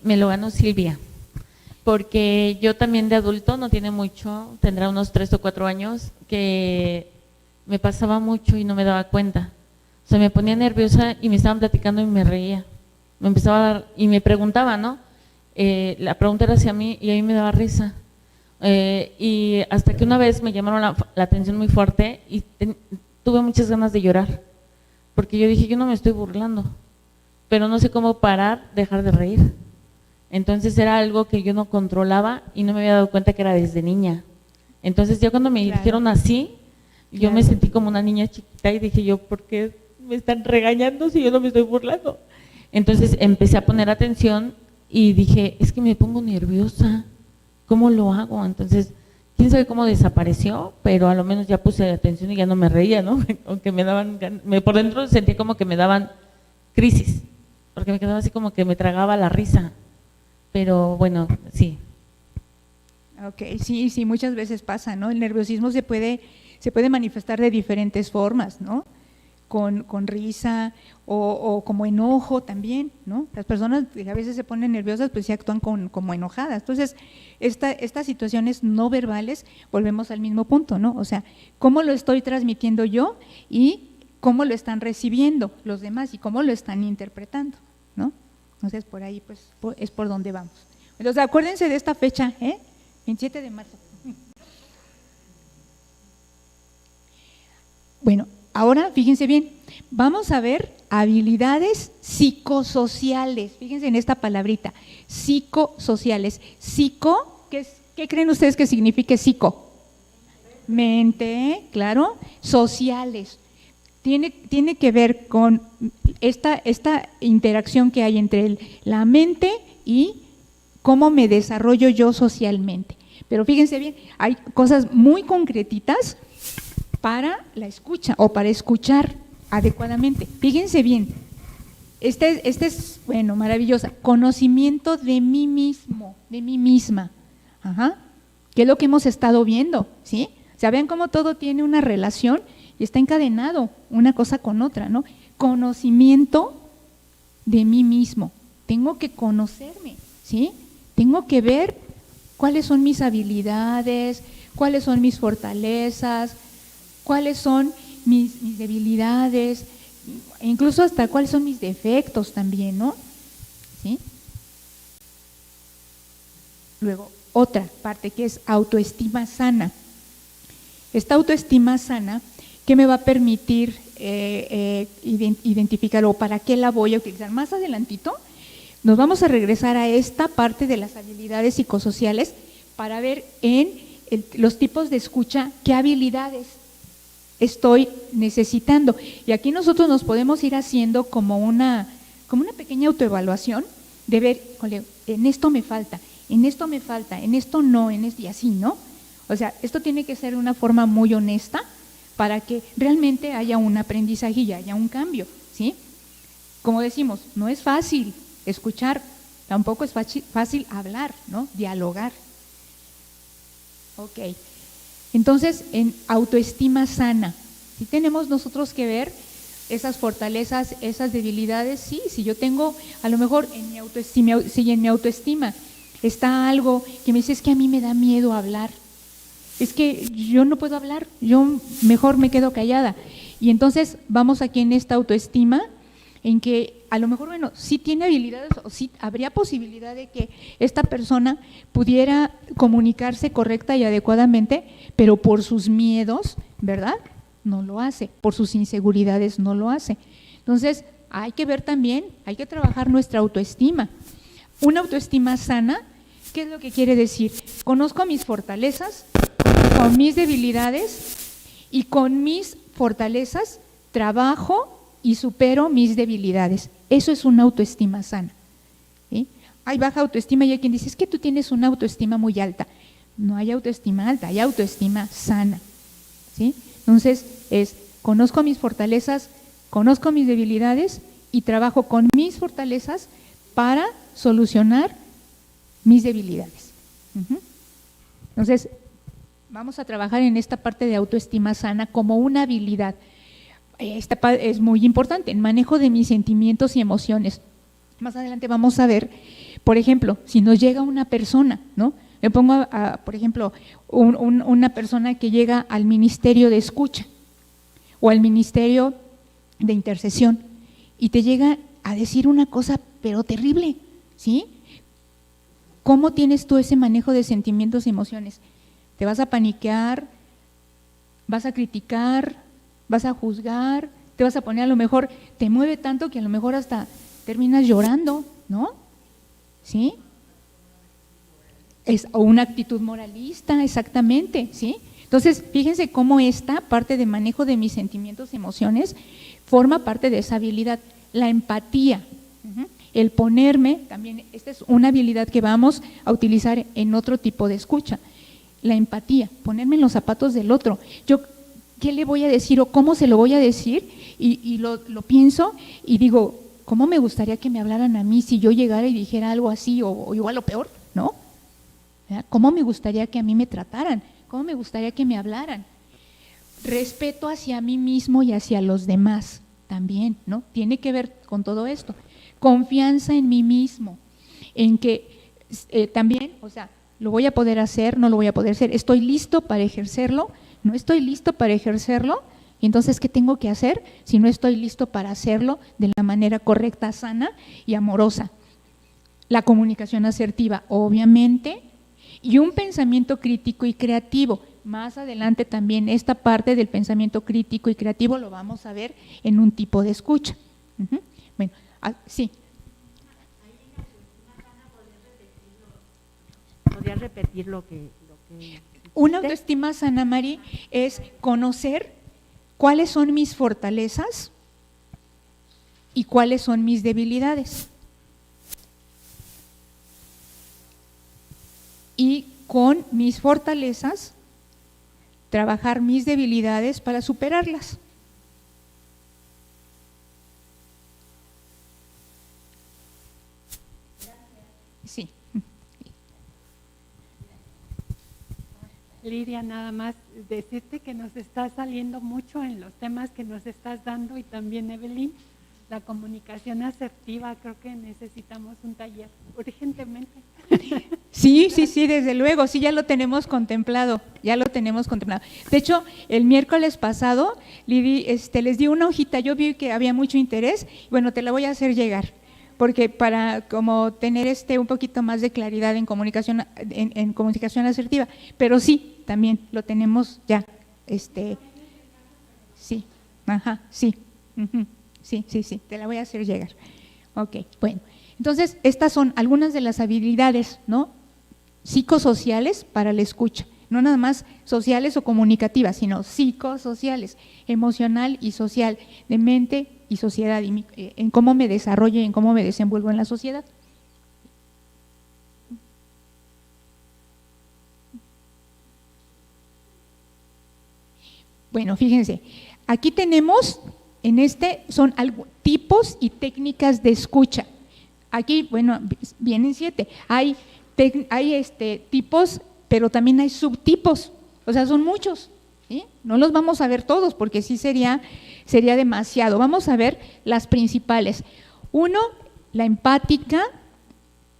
Me lo ganó Silvia, porque yo también de adulto, no tiene mucho, tendrá unos 3 o 4 años, que me pasaba mucho y no me daba cuenta. O sea, me ponía nerviosa y me estaban platicando y me reía. Me empezaba a dar, y me preguntaba, ¿no? La pregunta era hacia mí y a mí me daba risa. Y hasta que una vez me llamaron la atención muy fuerte y tuve muchas ganas de llorar, porque yo dije, yo no me estoy burlando, pero no sé cómo dejar de reír. Entonces era algo que yo no controlaba y no me había dado cuenta que era desde niña. Entonces ya cuando me dijeron así, yo me sentí como una niña chiquita y dije yo, ¿por qué me están regañando si yo no me estoy burlando? Entonces empecé a poner atención y dije, es que me pongo nerviosa, ¿cómo lo hago? Entonces, quién sabe cómo desapareció, pero a lo menos ya puse atención y ya no me reía, ¿no? Aunque me daban, por dentro sentía como que me daban crisis, porque me quedaba así como que me tragaba la risa. Pero bueno, sí. Ok, sí, muchas veces pasa, ¿no? El nerviosismo se puede manifestar de diferentes formas, ¿no? Con risa o como enojo también, ¿no? Las personas que a veces se ponen nerviosas, pues sí actúan como enojadas. Entonces, estas situaciones no verbales, volvemos al mismo punto, ¿no? O sea, ¿cómo lo estoy transmitiendo yo y cómo lo están recibiendo los demás y cómo lo están interpretando, ¿no? Entonces, por ahí pues es por donde vamos. Entonces, acuérdense de esta fecha, 27 de marzo. Bueno, ahora fíjense bien, vamos a ver habilidades psicosociales. Fíjense en esta palabrita, psicosociales. Psico, ¿qué creen ustedes que signifique psico? mente, claro, sociales. Tiene que ver con esta interacción que hay entre la mente y cómo me desarrollo yo socialmente. Pero fíjense bien, hay cosas muy concretitas para la escucha o para escuchar adecuadamente. Fíjense bien, este es, bueno, maravillosa, conocimiento de mí mismo, de mí misma, que es lo que hemos estado viendo, ¿sí? O sea, vean cómo todo tiene una relación y está encadenado una cosa con otra, ¿no? Conocimiento de mí mismo, tengo que conocerme, ¿sí? Tengo que ver cuáles son mis habilidades, cuáles son mis fortalezas, cuáles son mis debilidades, incluso hasta cuáles son mis defectos también, ¿no? ¿Sí? Luego, otra parte que es autoestima sana. Esta autoestima sana, ¿qué me va a permitir identificar o para qué la voy a utilizar? Más adelantito nos vamos a regresar a esta parte de las habilidades psicosociales para ver en los tipos de escucha qué habilidades estoy necesitando. Y aquí nosotros nos podemos ir haciendo como una pequeña autoevaluación de ver, en esto me falta, en esto me falta, en esto no, en esto, y así, ¿no? O sea, esto tiene que ser de una forma muy honesta para que realmente haya un aprendizaje y haya un cambio, ¿sí? Como decimos, no es fácil escuchar, tampoco es fácil hablar, ¿no? Dialogar. Ok. Entonces, en autoestima sana, sí tenemos nosotros que ver esas fortalezas, esas debilidades, sí, si yo tengo, a lo mejor en mi autoestima, si en mi autoestima está algo que me dice, es que a mí me da miedo hablar, es que yo no puedo hablar, yo mejor me quedo callada. Y entonces vamos aquí en esta autoestima, en que a lo mejor, bueno, sí tiene habilidades o sí habría posibilidad de que esta persona pudiera comunicarse correcta y adecuadamente, pero por sus miedos, ¿verdad?, no lo hace, por sus inseguridades no lo hace. Entonces, hay que ver también, hay que trabajar nuestra autoestima. Una autoestima sana, ¿qué es lo que quiere decir? Conozco mis fortalezas, con mis debilidades, y con mis fortalezas trabajo y supero mis debilidades. Eso es una autoestima sana, ¿sí? Hay baja autoestima y hay quien dice, es que tú tienes una autoestima muy alta. No hay autoestima alta, hay autoestima sana, ¿sí? Entonces, conozco mis fortalezas, conozco mis debilidades y trabajo con mis fortalezas para solucionar mis debilidades. Entonces, vamos a trabajar en esta parte de autoestima sana como una habilidad. Esta es muy importante, el manejo de mis sentimientos y emociones. Más adelante vamos a ver, por ejemplo, si nos llega una persona, ¿no? Me pongo, por ejemplo, una persona que llega al ministerio de escucha o al ministerio de intercesión y te llega a decir una cosa, pero terrible, ¿sí? ¿Cómo tienes tú ese manejo de sentimientos y emociones? ¿Te vas a paniquear? ¿Vas a criticar? ¿Vas a juzgar? ¿Te vas a poner, a lo mejor, te mueve tanto que a lo mejor hasta terminas llorando, ¿no? ¿Sí? O una actitud moralista, exactamente, ¿sí? Entonces, fíjense cómo esta parte de manejo de mis sentimientos y emociones forma parte de esa habilidad. La empatía, el ponerme, también esta es una habilidad que vamos a utilizar en otro tipo de escucha. La empatía, ponerme en los zapatos del otro. Yo, ¿qué le voy a decir o cómo se lo voy a decir? Y lo pienso y digo, ¿cómo me gustaría que me hablaran a mí si yo llegara y dijera algo así o igual o peor, ¿no? ¿Cómo me gustaría que a mí me trataran? ¿Cómo me gustaría que me hablaran? Respeto hacia mí mismo y hacia los demás también, ¿no? Tiene que ver con todo esto. Confianza en mí mismo, en que también, o sea, ¿lo voy a poder hacer? ¿No lo voy a poder hacer? ¿Estoy listo para ejercerlo? ¿No estoy listo para ejercerlo? Y entonces, ¿qué tengo que hacer si no estoy listo para hacerlo de la manera correcta, sana y amorosa? La comunicación asertiva, obviamente, y un pensamiento crítico y creativo. Más adelante también esta parte del pensamiento crítico y creativo lo vamos a ver en un tipo de escucha. Bueno, sí. ¿Podría repetir lo que Una autoestima sana, Mari, es conocer cuáles son mis fortalezas y cuáles son mis debilidades. Y con mis fortalezas, trabajar mis debilidades para superarlas. Sí. Lidia, nada más decirte que nos está saliendo mucho en los temas que nos estás dando y también Evelyn, la comunicación asertiva, creo que necesitamos un taller urgentemente. Sí, desde luego, sí, ya lo tenemos contemplado, De hecho, el miércoles pasado, Lidi, les di una hojita, yo vi que había mucho interés, bueno, te la voy a hacer llegar, porque para como tener un poquito más de claridad en comunicación, en comunicación asertiva, pero sí, también lo tenemos ya, sí, ajá, sí, sí, te la voy a hacer llegar. Ok, bueno, entonces estas son algunas de las habilidades, ¿no?, psicosociales para la escucha, no nada más sociales o comunicativas, sino psicosociales, emocional y social, de mente y sociedad, y en cómo me desarrollo y en cómo me desenvuelvo en la sociedad. Bueno, fíjense, aquí tenemos, son tipos y técnicas de escucha. Aquí, bueno, vienen 7. Hay tipos, pero también hay subtipos, o sea, son muchos, ¿sí? No los vamos a ver todos porque sí sería demasiado. Vamos a ver las principales. 1, la empática,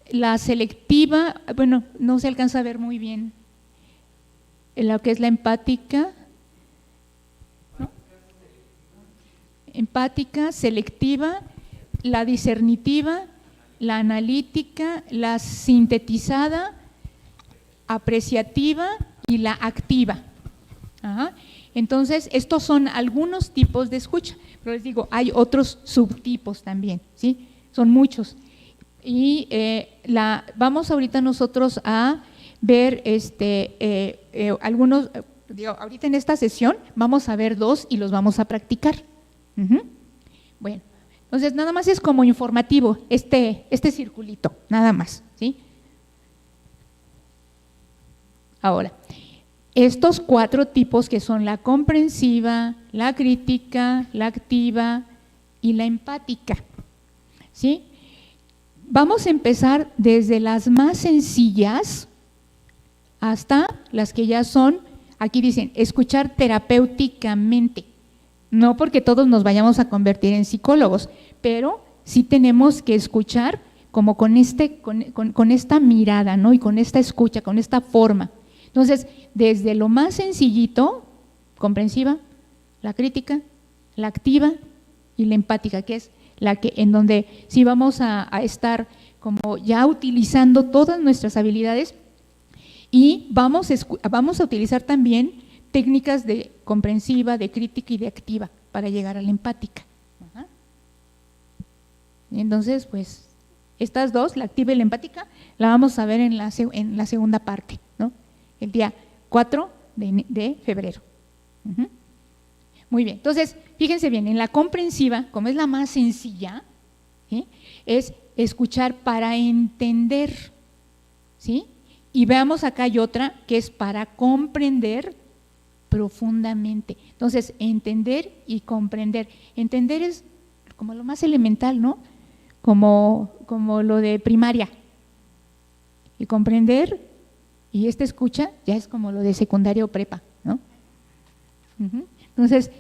la selectiva, bueno, no se alcanza a ver muy bien lo que es la empática, ¿no? Empática, selectiva, la discernitiva, la analítica, la sintetizada, apreciativa y la activa. Ajá. Entonces, estos son algunos tipos de escucha, pero les digo, hay otros subtipos también, ¿sí? Son muchos. Y vamos ahorita nosotros a ver algunos, ahorita en esta sesión vamos a ver 2 y los vamos a practicar. Bueno, entonces nada más es como informativo este circulito, nada más, ¿sí? Ahora, estos 4 tipos que son la comprensiva, la crítica, la activa y la empática, ¿sí? Vamos a empezar desde las más sencillas hasta las que ya son, aquí dicen, escuchar terapéuticamente. No porque todos nos vayamos a convertir en psicólogos, pero sí tenemos que escuchar como con esta mirada, ¿no? Y con esta escucha, con esta forma. Entonces, desde lo más sencillito, comprensiva, la crítica, la activa y la empática, que es en donde sí vamos a estar como ya utilizando todas nuestras habilidades y vamos a utilizar también técnicas de comprensiva, de crítica y de activa para llegar a la empática. Ajá. Entonces, pues, estas 2, la activa y la empática, la vamos a ver en la segunda parte, ¿no? El día 4 de febrero. Muy bien, entonces, fíjense bien, en la comprensiva, como es la más sencilla, ¿sí?, es escuchar para entender, ¿sí? Y veamos acá hay otra que es para comprender profundamente. Entonces, entender y comprender. Entender es como lo más elemental, ¿no? Como lo de primaria. Y comprender, y esta escucha ya es como lo de secundaria o prepa, ¿no? Entonces,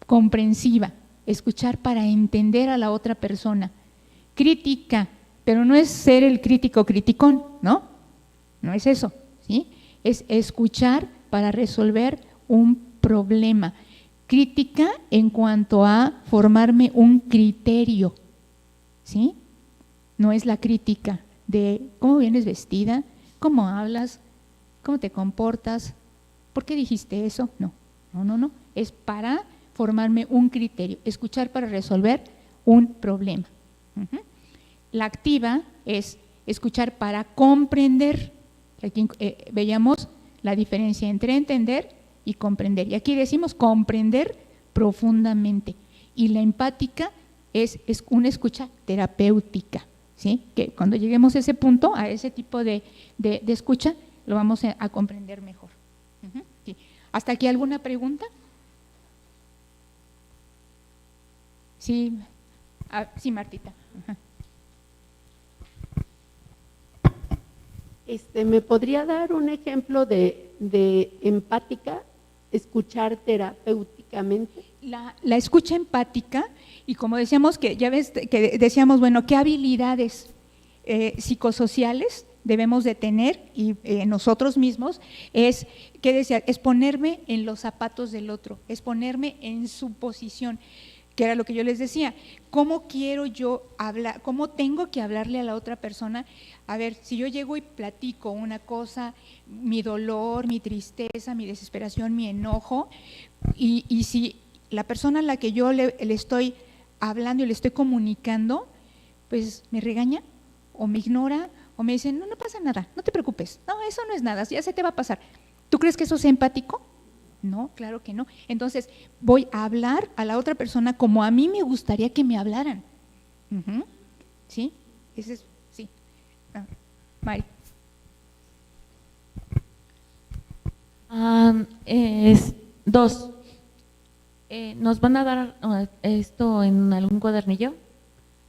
comprensiva, escuchar para entender a la otra persona. Crítica, pero no es ser el crítico criticón, ¿no? No es eso, ¿sí? Es escuchar para resolver un problema. Crítica en cuanto a formarme un criterio, ¿sí? No es la crítica de cómo vienes vestida, cómo hablas, cómo te comportas, ¿por qué dijiste eso? No, es para formarme un criterio, escuchar para resolver un problema. La activa es escuchar para comprender. Aquí veíamos la diferencia entre entender y comprender. Y aquí decimos comprender profundamente. Y la empática es una escucha terapéutica, ¿sí? Que cuando lleguemos a ese punto, a ese tipo de escucha, lo vamos a comprender mejor. Sí. ¿Hasta aquí alguna pregunta? Sí, sí, Martita. ¿Me podría dar un ejemplo de empática, escuchar terapéuticamente? La escucha empática, y como decíamos, que ya ves que decíamos, bueno, ¿qué habilidades psicosociales debemos de tener y nosotros mismos? Es, ¿qué decía? Es ponerme en los zapatos del otro, es ponerme en su posición, que era lo que yo les decía. ¿Cómo quiero yo hablar? ¿Cómo tengo que hablarle a la otra persona? A ver, si yo llego y platico una cosa, mi dolor, mi tristeza, mi desesperación, mi enojo, y si la persona a la que yo le estoy hablando y le estoy comunicando, pues me regaña o me ignora o me dice, no pasa nada, no te preocupes, no, eso no es nada, ya se te va a pasar. ¿Tú crees que eso sea empático? No, claro que no. Entonces voy a hablar a la otra persona como a mí me gustaría que me hablaran. ¿Sí? Ese es, sí. Mari. Dos. ¿Nos van a dar esto en algún cuadernillo?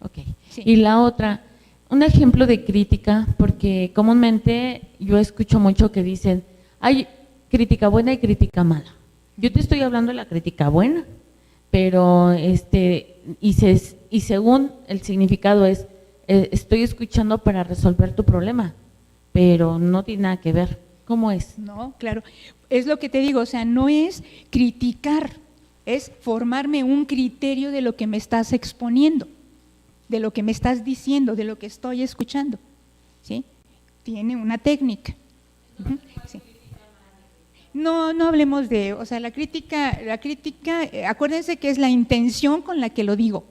Ok. Sí. Y la otra, un ejemplo de crítica, porque comúnmente yo escucho mucho que dicen, hay crítica buena y crítica mala. Yo te estoy hablando de la crítica buena, pero y según el significado es, estoy escuchando para resolver tu problema, pero no tiene nada que ver. ¿Cómo es? No, claro. Es lo que te digo, o sea, no es criticar, es formarme un criterio de lo que me estás exponiendo, de lo que me estás diciendo, de lo que estoy escuchando, ¿sí? Tiene una técnica. Sí. No hablemos de, o sea, la crítica, acuérdense que es la intención con la que lo digo.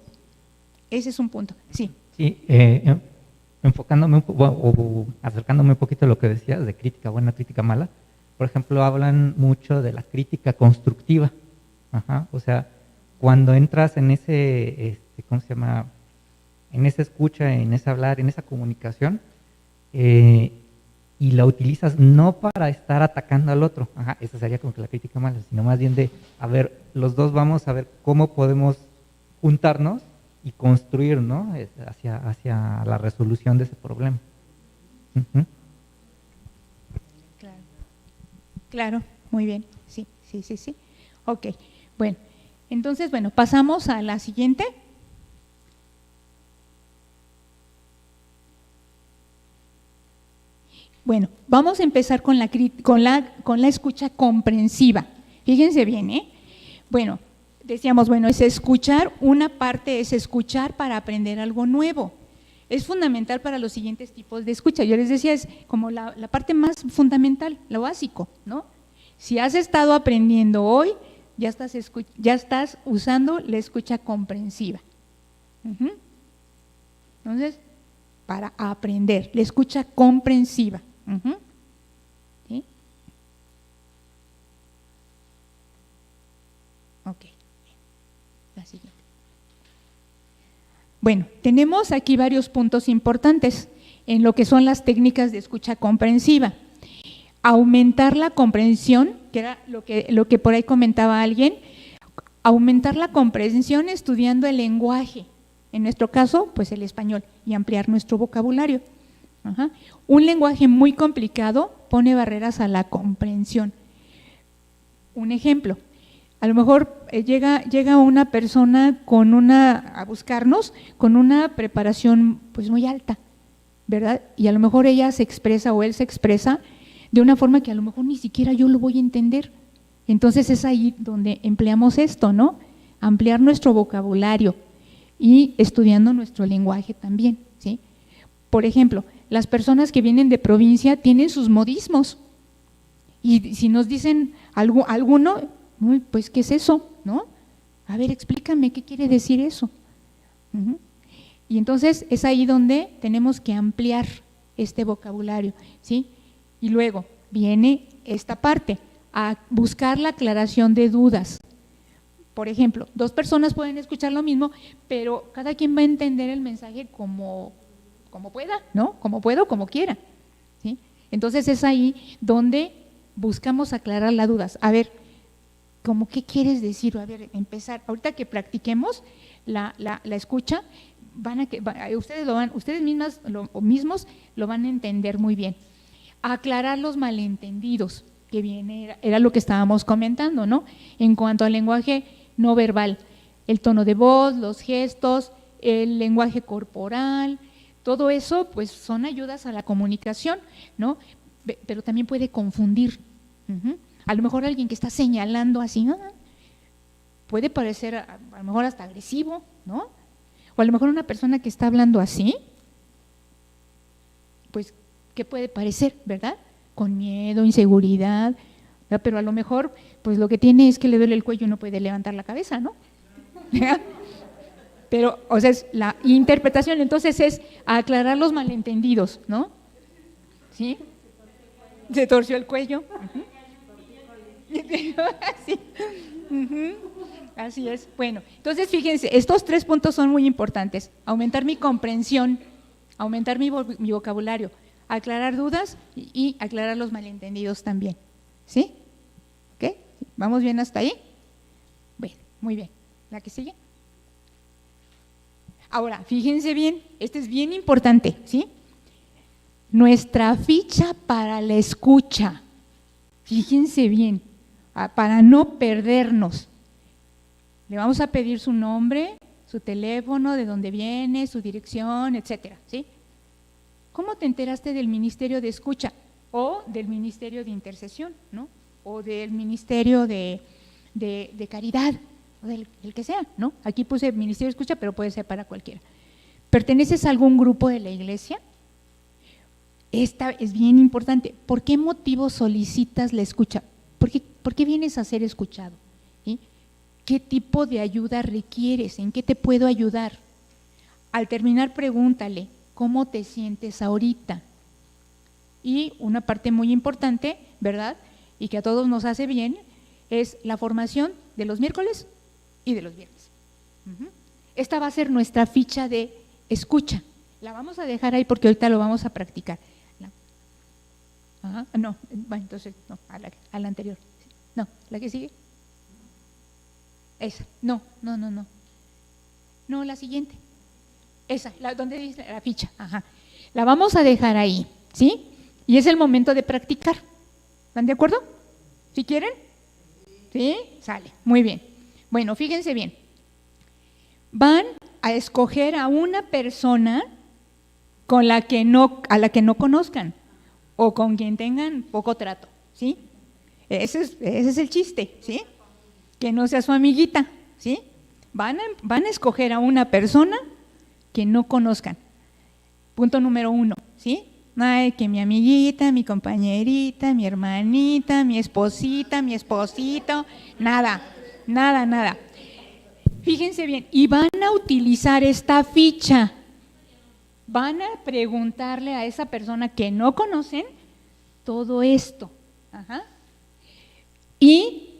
Ese es un punto, sí. Sí, enfocándome o acercándome un poquito a lo que decías de crítica buena, crítica mala. Por ejemplo, hablan mucho de la crítica constructiva. O sea, cuando entras en ese, ¿cómo se llama? En esa escucha, en ese hablar, en esa comunicación, y la utilizas no para estar atacando al otro, esa sería como que la crítica mala, sino más bien de, a ver, los dos vamos a ver cómo podemos juntarnos y construir, ¿no? hacia la resolución de ese problema. Claro, muy bien, sí. Ok, bueno, entonces, pasamos a la siguiente. Bueno, vamos a empezar con la escucha comprensiva. Fíjense bien, Bueno, decíamos, es escuchar, una parte es escuchar para aprender algo nuevo. Es fundamental para los siguientes tipos de escucha. Yo les decía, es como la parte más fundamental, lo básico, ¿no? Si has estado aprendiendo hoy, ya estás usando la escucha comprensiva. Entonces, para aprender, la escucha comprensiva. ¿Sí? Ok. La siguiente. Bueno, tenemos aquí varios puntos importantes en lo que son las técnicas de escucha comprensiva. Aumentar la comprensión, que era lo que por ahí comentaba alguien, aumentar la comprensión estudiando el lenguaje, en nuestro caso, pues el español, y ampliar nuestro vocabulario. Un lenguaje muy complicado pone barreras a la comprensión. Un ejemplo, a lo mejor llega una persona a buscarnos con una preparación pues muy alta, ¿verdad? Y a lo mejor ella se expresa o él se expresa de una forma que a lo mejor ni siquiera yo lo voy a entender. Entonces es ahí donde empleamos esto, ¿no? Ampliar nuestro vocabulario y estudiando nuestro lenguaje también, ¿sí? Por ejemplo, las personas que vienen de provincia tienen sus modismos y si nos dicen alguno, pues ¿qué es eso? ¿No? A ver, explícame qué quiere decir eso. Y entonces es ahí donde tenemos que ampliar este vocabulario, ¿sí? Y luego viene esta parte, a buscar la aclaración de dudas. Por ejemplo, dos personas pueden escuchar lo mismo, pero cada quien va a entender el mensaje como pueda, ¿no? Como pueda o como quiera, ¿sí? Entonces es ahí donde buscamos aclarar las dudas. A ver, ¿cómo qué quieres decir? A ver, empezar. Ahorita que practiquemos la escucha, ustedes mismos lo van a entender muy bien. Aclarar los malentendidos, que era lo que estábamos comentando, ¿no? En cuanto al lenguaje no verbal, el tono de voz, los gestos, el lenguaje corporal, todo eso pues son ayudas a la comunicación, ¿no? Pero también puede confundir. A lo mejor alguien que está señalando así, puede parecer a lo mejor hasta agresivo, ¿no? O a lo mejor una persona que está hablando así, pues, ¿qué puede parecer, verdad? Con miedo, inseguridad, ¿verdad? Pero a lo mejor, pues lo que tiene es que le duele el cuello y no puede levantar la cabeza, ¿no? Pero, o sea, es la interpretación, entonces es aclarar los malentendidos, ¿no? ¿Sí? Se torció el cuello. Sí. Así es. Bueno, entonces fíjense, estos 3 puntos son muy importantes. Aumentar mi comprensión, aumentar mi vocabulario, aclarar dudas y aclarar los malentendidos también. ¿Sí? ¿Ok? ¿Vamos bien hasta ahí? Bueno, muy bien. ¿La que sigue? Ahora, fíjense bien, este es bien importante, ¿sí? Nuestra ficha para la escucha. Fíjense bien, para no perdernos. Le vamos a pedir su nombre, su teléfono, de dónde viene, su dirección, etcétera, ¿sí? ¿Cómo te enteraste del ministerio de escucha? O del ministerio de intercesión, ¿no? O del ministerio de caridad, o del el que sea, ¿no? Aquí puse ministerio de escucha, pero puede ser para cualquiera. ¿Perteneces a algún grupo de la iglesia? Esta es bien importante. ¿Por qué motivo solicitas la escucha? ¿Por qué vienes a ser escuchado? ¿Sí? ¿Qué tipo de ayuda requieres? ¿En qué te puedo ayudar? Al terminar, pregúntale, ¿cómo te sientes ahorita? Y una parte muy importante, ¿verdad? Y que a todos nos hace bien, es la formación de los miércoles y de los viernes. Esta va a ser nuestra ficha de escucha. La vamos a dejar ahí porque ahorita lo vamos a practicar. No, bueno, entonces, no, a la anterior. No, ¿la que sigue? Esa, no. No, la siguiente. Esa, donde dice la ficha, La vamos a dejar ahí, ¿sí? Y es el momento de practicar. ¿Están de acuerdo? ¿Sí quieren? ¿Sí? Sale, muy bien. Bueno, fíjense bien. Van a escoger a una persona a la que no conozcan o con quien tengan poco trato, ¿sí? Ese es el chiste, ¿sí? Que no sea su amiguita, ¿sí? Van a escoger a una persona que no conozcan. Punto número 1, ¿sí? Ay, que mi amiguita, mi compañerita, mi hermanita, mi esposita, mi esposito, nada. Fíjense bien, y van a utilizar esta ficha. Van a preguntarle a esa persona que no conocen todo esto. Y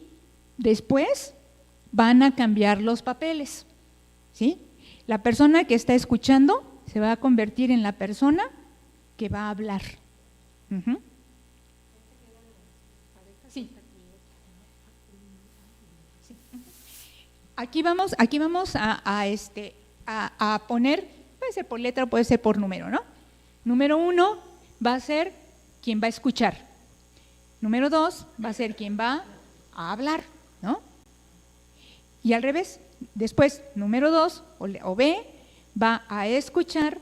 después van a cambiar los papeles, ¿sí? La persona que está escuchando se va a convertir en la persona que va a hablar. Sí. Aquí vamos a poner, puede ser por letra o puede ser por número, ¿no? Número 1 va a ser quien va a escuchar. Número 2 va a ser quien va a hablar, ¿no? Y al revés, después, número 2 o B va a escuchar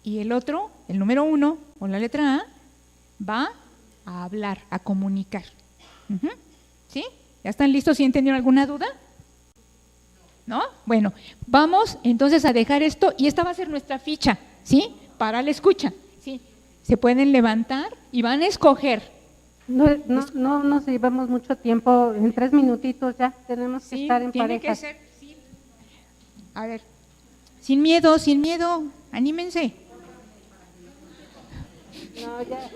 y el otro, el número 1 o la letra A, va a hablar, a comunicar. ¿Sí? ¿Ya están listos? ¿Sí entendieron alguna duda? ¿No? Bueno, vamos entonces a dejar esto y esta va a ser nuestra ficha, ¿sí? Para la escucha, ¿sí? Se pueden levantar y van a escoger. No nos llevamos mucho tiempo, en 3 minutitos ya tenemos que estar en tiene parejas. Que ser, sí. A ver, sin miedo, anímense. No, ya.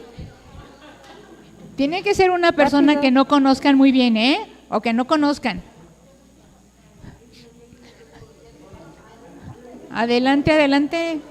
Tiene que ser una persona Rápido. que no conozcan muy bien, ¿eh? O que no conozcan. Adelante, adelante.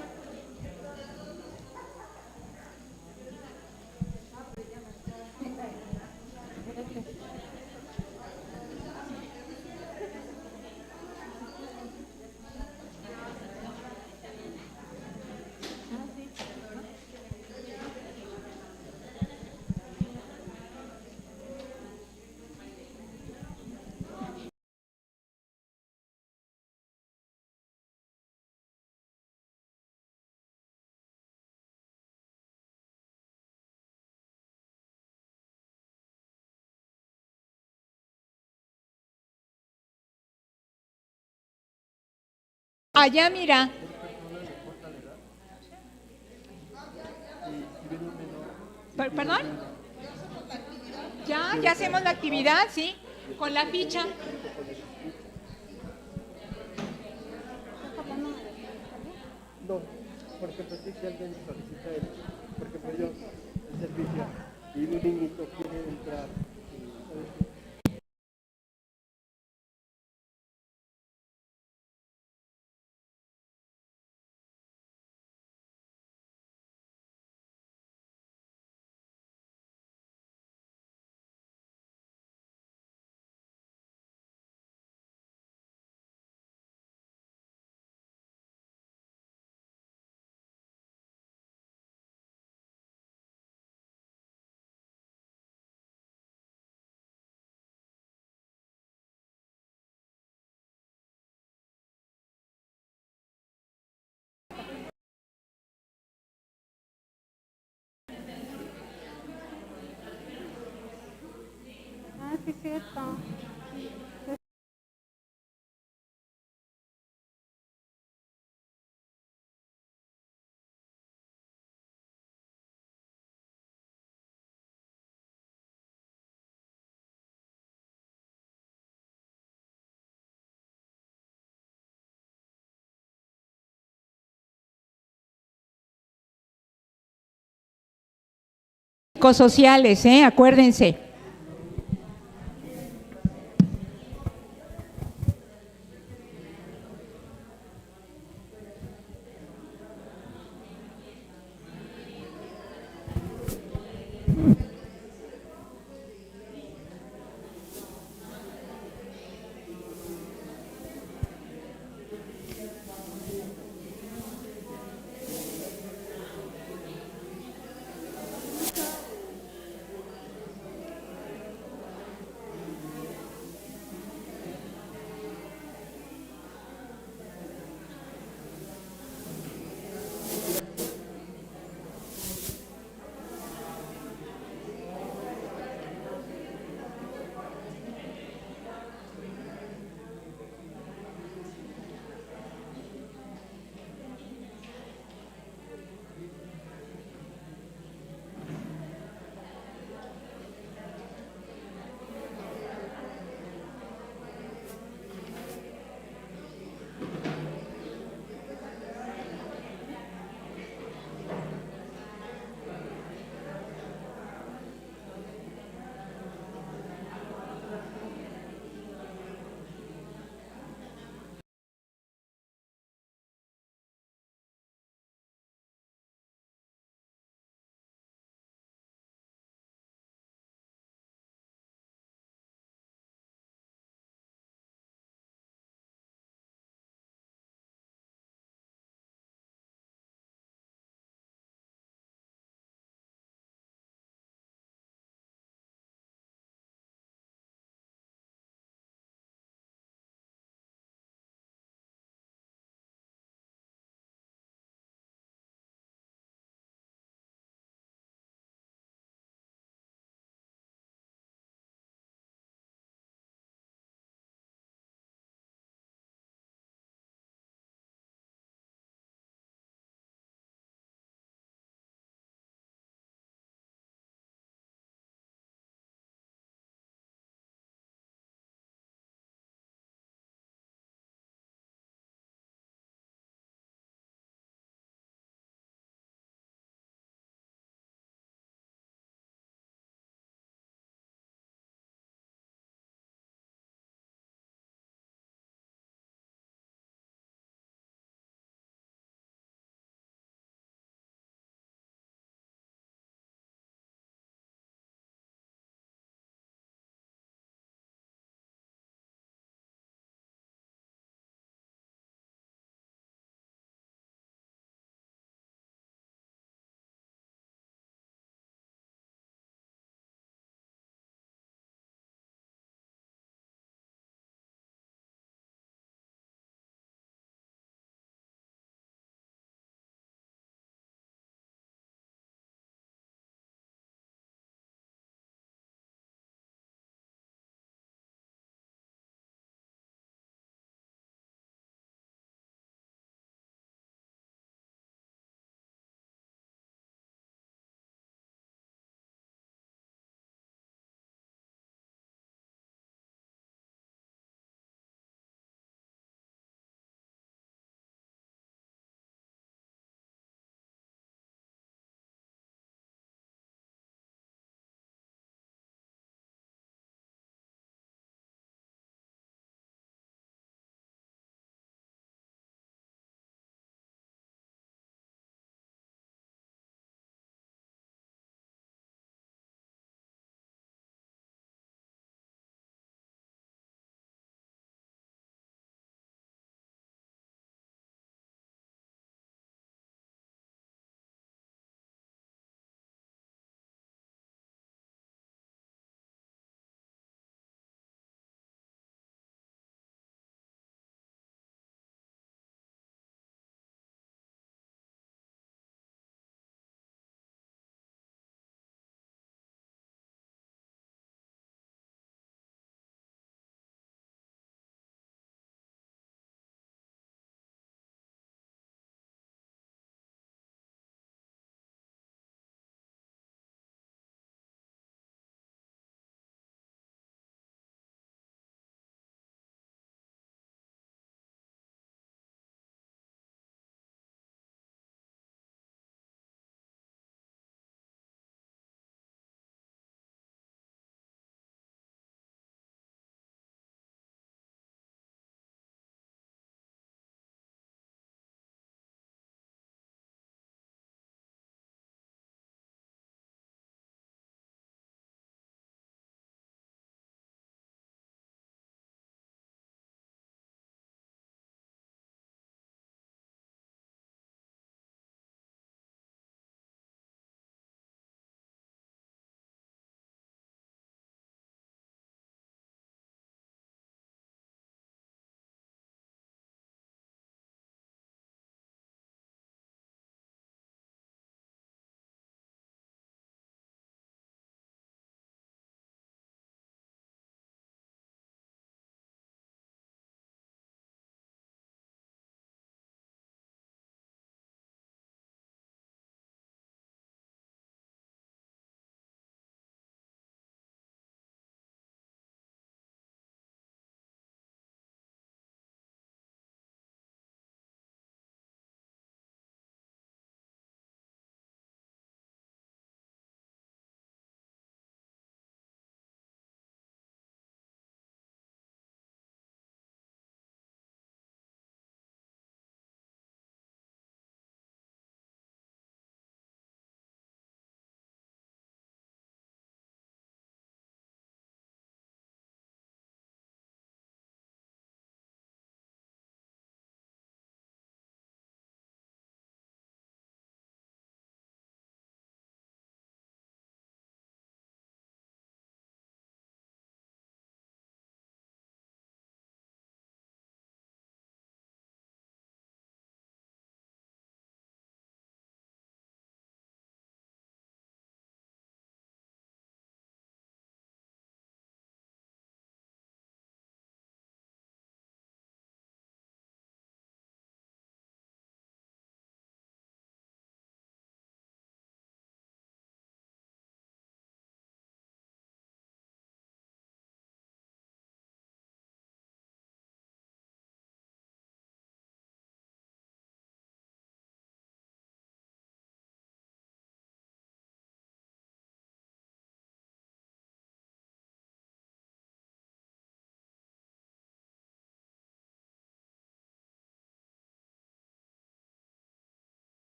Allá, mira. ¿Perdón? Ya hacemos la actividad, sí, con la ficha. No, por ejemplo, si alguien solicita por ejemplo, yo, el servicio, y un niñito quiere entrar, ¿sabes? Ah, sí, es cierto. Psicosociales, acuérdense.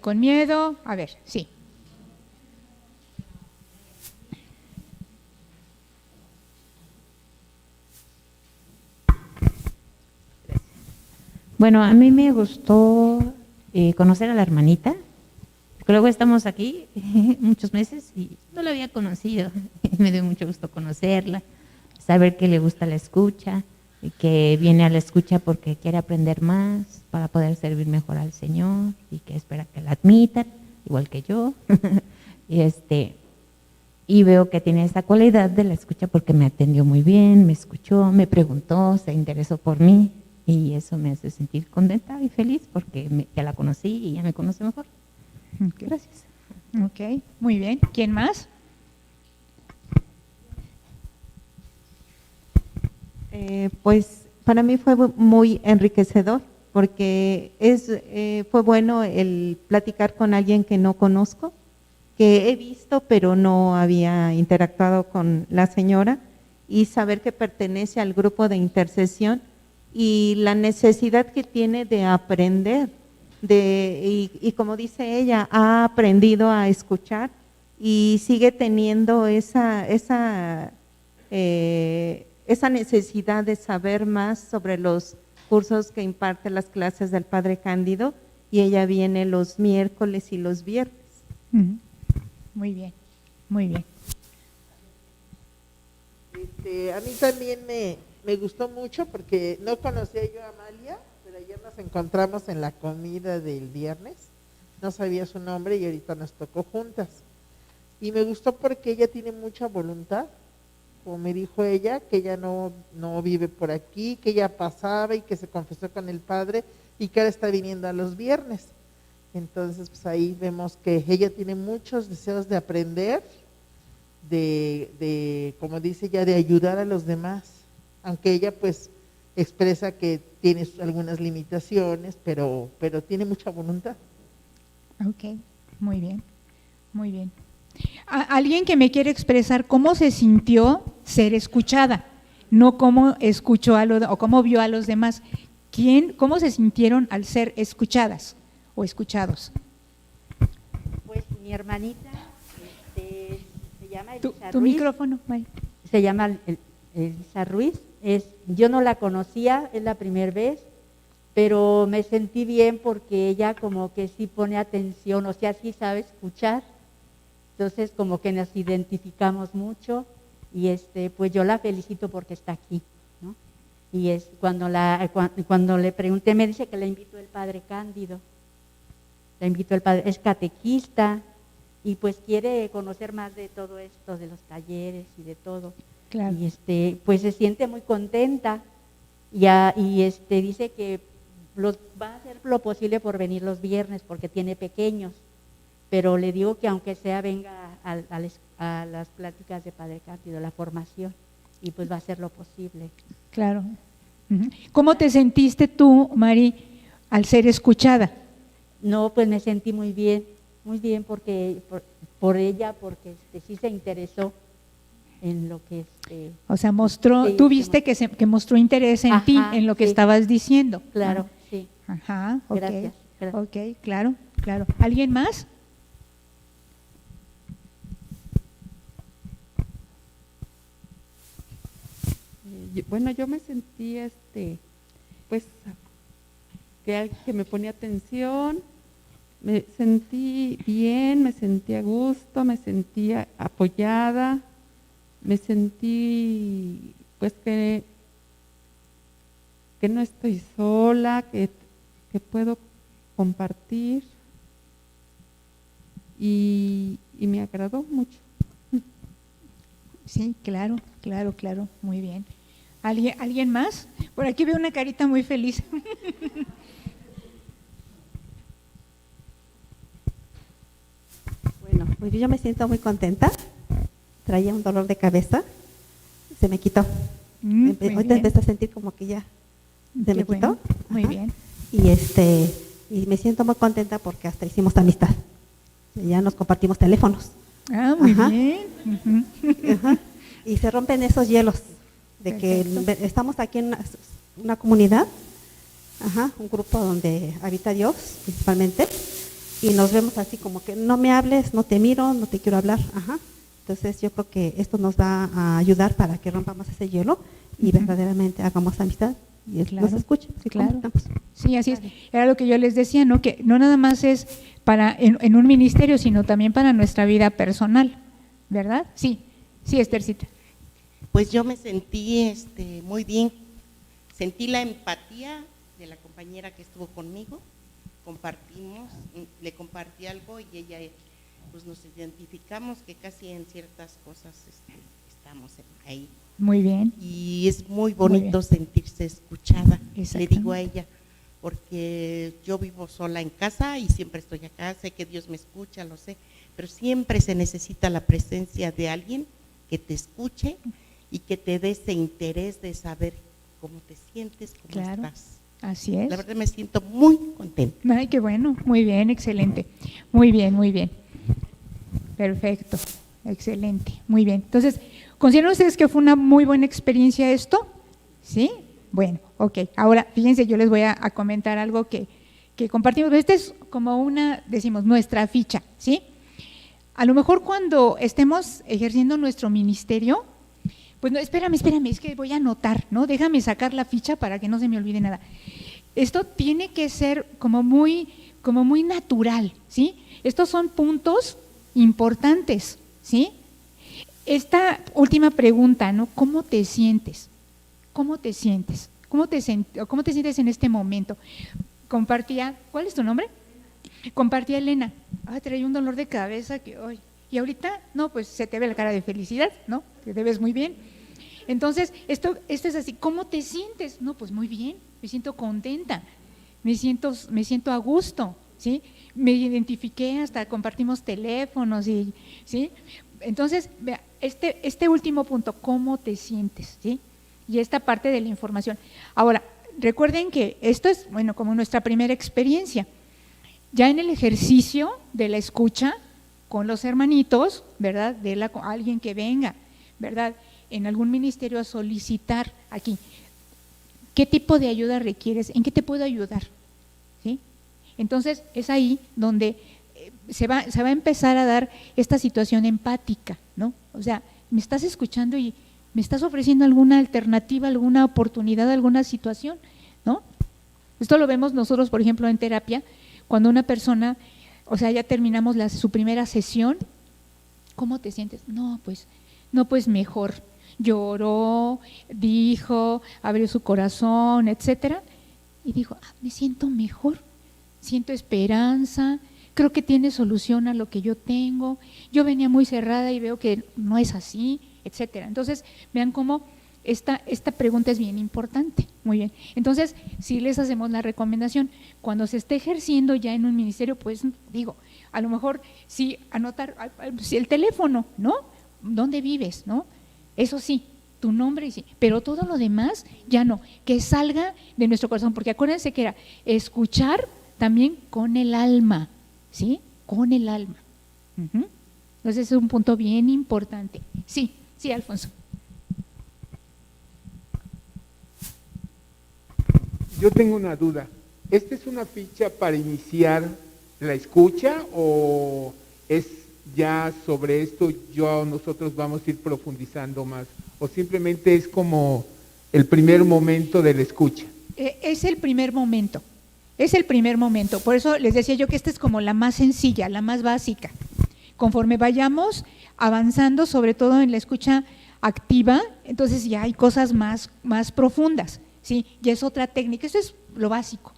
con miedo. A ver, sí. Bueno, a mí me gustó conocer a la hermanita, porque luego estamos aquí muchos meses y no la había conocido. Me dio mucho gusto conocerla, saber que le gusta la escucha, y que viene a la escucha porque quiere aprender más para poder servir mejor al Señor y que espera que la admitan, igual que yo. Y veo que tiene esa cualidad de la escucha porque me atendió muy bien, me escuchó, me preguntó, se interesó por mí. Y eso me hace sentir contenta y feliz porque ya la conocí y ya me conoce mejor. Gracias. Ok, muy bien. ¿Quién más? Pues para mí fue muy enriquecedor porque fue bueno el platicar con alguien que no conozco, que he visto pero no había interactuado con la señora, y saber que pertenece al grupo de intercesión y la necesidad que tiene de aprender, y como dice ella, ha aprendido a escuchar y sigue teniendo esa necesidad de saber más sobre los cursos que imparte las clases del Padre Cándido, y ella viene los miércoles y los viernes. Muy bien, muy bien. A mí también me gustó mucho porque no conocía yo a Amalia, pero ayer nos encontramos en la comida del viernes, no sabía su nombre y ahorita nos tocó juntas. Y me gustó porque ella tiene mucha voluntad, como me dijo ella, que ella no vive por aquí, que ella pasaba y que se confesó con el Padre y que ahora está viniendo a los viernes. Entonces, pues ahí vemos que ella tiene muchos deseos de aprender, de como dice ella, de ayudar a los demás, aunque ella pues expresa que tiene algunas limitaciones, pero tiene mucha voluntad. Ok, muy bien, muy bien. ¿Alguien que me quiere expresar cómo se sintió ser escuchada? No cómo escuchó o cómo vio a los demás. ¿Cómo se sintieron al ser escuchadas o escuchados? Pues mi hermanita se llama Elisa tu Ruiz. Micrófono, May. Se llama Elisa Ruiz. Yo no la conocía, es la primera vez, pero me sentí bien porque ella como que sí pone atención, o sea, sí sabe escuchar. Entonces como que nos identificamos mucho y pues yo la felicito porque está aquí, ¿no? Y cuando le pregunté, me dice que la invitó el Padre Cándido. La invitó el Padre, es catequista y pues quiere conocer más de todo esto, de los talleres y de todo. Claro. Y pues se siente muy contenta y dice que va a hacer lo posible por venir los viernes porque tiene pequeños. Pero le digo que aunque sea venga a las pláticas de Padre Cándido, la formación, y pues va a hacer lo posible. Claro. ¿Cómo te sentiste tú, Mari, al ser escuchada? No, pues me sentí muy bien porque por ella, porque sí se interesó en lo que o sea, mostró, sí, tú viste que mostró interés en ti, en lo que estabas diciendo. Claro, sí. Ajá, ok. Gracias. Ok, claro. ¿Alguien más? Bueno, yo me sentí pues que me ponía atención, me sentí bien, me sentí a gusto, me sentí apoyada, me sentí pues que no estoy sola, que puedo compartir y me agradó mucho. Sí, claro, muy bien. ¿Alguien más? Por aquí veo una carita muy feliz. Bueno, pues yo me siento muy contenta. Traía un dolor de cabeza, se me quitó. Ahorita empecé a sentir como que ya se me quitó. Muy bien. Y me siento muy contenta porque hasta hicimos amistad. Ya nos compartimos teléfonos. Ah, muy bien. Ajá. Y se rompen esos hielos de Perfecto. que estamos aquí en una comunidad, un grupo donde habita Dios principalmente, y nos vemos así como que no me hables, no te miro, no te quiero hablar. Ajá. Entonces yo creo que esto nos va a ayudar para que rompamos ese hielo y verdaderamente hagamos amistad y nos escuchen. Claro. Sí, así es. Era lo que yo les decía, ¿no? Que no nada más es para en un ministerio, sino también para nuestra vida personal, ¿verdad? Sí, sí, Esthercita. Pues yo me sentí muy bien, sentí la empatía de la compañera que estuvo conmigo, compartimos, le compartí algo y ella, pues nos identificamos que casi en ciertas cosas estamos ahí. Muy bien. Y es muy bonito sentirse escuchada, le digo a ella, porque yo vivo sola en casa y siempre estoy acá, sé que Dios me escucha, lo sé, pero siempre se necesita la presencia de alguien que te escuche y que te dé ese interés de saber cómo te sientes, cómo estás. Así es. La verdad me siento muy contenta. Ay, qué bueno, muy bien, excelente. Muy bien, muy bien. Perfecto, excelente, muy bien. Entonces, ¿consideran ustedes que fue una muy buena experiencia esto? ¿Sí? Bueno, ok. Ahora, fíjense, yo les voy a comentar algo que compartimos. Este es como decimos, nuestra ficha, ¿sí? A lo mejor cuando estemos ejerciendo nuestro ministerio, pues no, espérame, es que voy a anotar, ¿no? Déjame sacar la ficha para que no se me olvide nada. Esto tiene que ser como muy natural, ¿sí? Estos son puntos importantes, ¿sí? Esta última pregunta, ¿no? ¿Cómo te sientes? ¿Cómo te sientes? ¿Cómo te sientes en este momento? Compartía, ¿cuál es tu nombre? Compartía Elena, traía un dolor de cabeza que hoy, y ahorita, no, pues se te ve la cara de felicidad, ¿no? Que te ves muy bien. Entonces, esto es así, ¿cómo te sientes? No, pues muy bien, me siento contenta, me siento a gusto, ¿sí? Me identifiqué, hasta compartimos teléfonos, ¿sí? Entonces, vea, este último punto, ¿cómo te sientes? ¿Sí? Y esta parte de la información. Ahora, recuerden que esto es, bueno, como nuestra primera experiencia. Ya en el ejercicio de la escucha con los hermanitos, ¿verdad? Alguien que venga, ¿verdad? En algún ministerio a solicitar aquí, ¿qué tipo de ayuda requieres? ¿En qué te puedo ayudar? ¿Sí? Entonces, es ahí donde se va a empezar a dar esta situación empática, ¿no? O sea, me estás escuchando y me estás ofreciendo alguna alternativa, alguna oportunidad, alguna situación, ¿no? Esto lo vemos nosotros, por ejemplo, en terapia, cuando una persona, o sea, ya terminamos su primera sesión, ¿cómo te sientes? No, pues mejor. Lloró, dijo, abrió su corazón, etcétera, y dijo, me siento mejor, siento esperanza, creo que tiene solución a lo que yo tengo, yo venía muy cerrada y veo que no es así, etcétera. Entonces, vean cómo esta pregunta es bien importante. Muy bien. Entonces, si les hacemos la recomendación, cuando se esté ejerciendo ya en un ministerio, pues digo, a lo mejor sí anotar el teléfono, ¿no? ¿Dónde vives, no? Eso sí, tu nombre, sí, pero todo lo demás ya no, que salga de nuestro corazón, porque acuérdense que era escuchar también con el alma, ¿sí? Con el alma. Entonces, es un punto bien importante. Sí, Alfonso. Yo tengo una duda. ¿Esta es una ficha para iniciar la escucha o es ya sobre esto nosotros vamos a ir profundizando más? ¿O simplemente es como el primer momento de la escucha? Es el primer momento. Es el primer momento. Por eso les decía yo que esta es como la más sencilla, la más básica. Conforme vayamos avanzando, sobre todo en la escucha activa, entonces ya hay cosas más profundas. Sí, ya es otra técnica, eso es lo básico.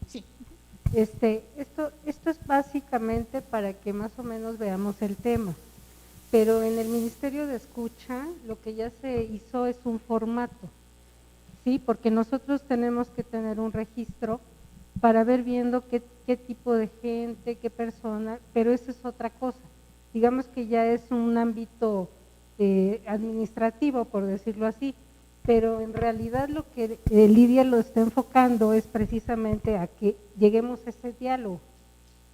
Sí. Esto es básicamente para que más o menos veamos el tema, pero en el Ministerio de Escucha lo que ya se hizo es un formato, ¿sí? Porque nosotros tenemos que tener un registro para ver viendo qué tipo de gente, qué persona, pero eso es otra cosa. Digamos que ya es un ámbito administrativo, por decirlo así, pero en realidad lo que Lidia lo está enfocando es precisamente a que lleguemos a ese diálogo,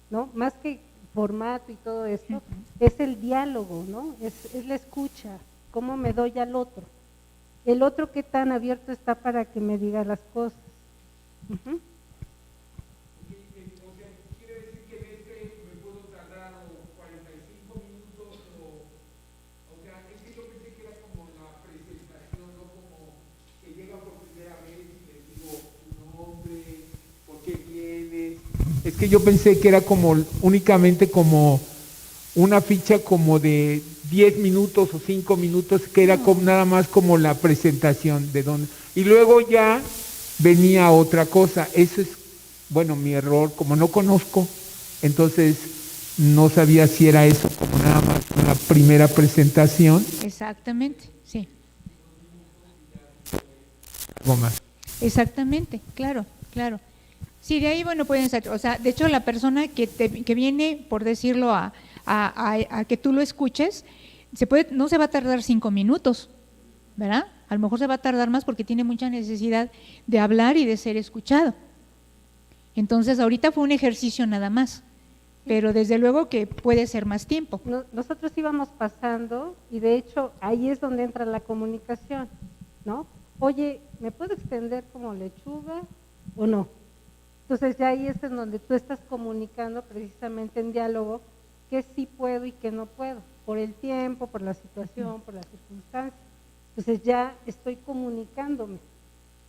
¿no? Más que formato y todo esto, es el diálogo, ¿no? Es la escucha, cómo me doy al otro. El otro qué tan abierto está para que me diga las cosas. Es que yo pensé que era como únicamente como una ficha como de 10 minutos o 5 minutos, que era como, nada más como la presentación de dónde. Y luego ya venía otra cosa. Eso es, bueno, mi error, como no conozco, entonces no sabía si era eso como nada más una primera presentación. Exactamente, sí. Algo más. Exactamente, claro, claro. Sí, de ahí, bueno, pueden ser, o sea, de hecho la persona que viene, por decirlo, a que tú lo escuches, no se va a tardar 5 minutos, ¿verdad? A lo mejor se va a tardar más porque tiene mucha necesidad de hablar y de ser escuchado. Entonces, ahorita fue un ejercicio nada más, pero desde luego que puede ser más tiempo. Nosotros íbamos pasando y de hecho ahí es donde entra la comunicación, ¿no? Oye, ¿me puedo extender como lechuga o no? Entonces ya ahí es en donde tú estás comunicando precisamente en diálogo qué sí puedo y qué no puedo, por el tiempo, por la situación, por las circunstancias. Entonces ya estoy comunicándome,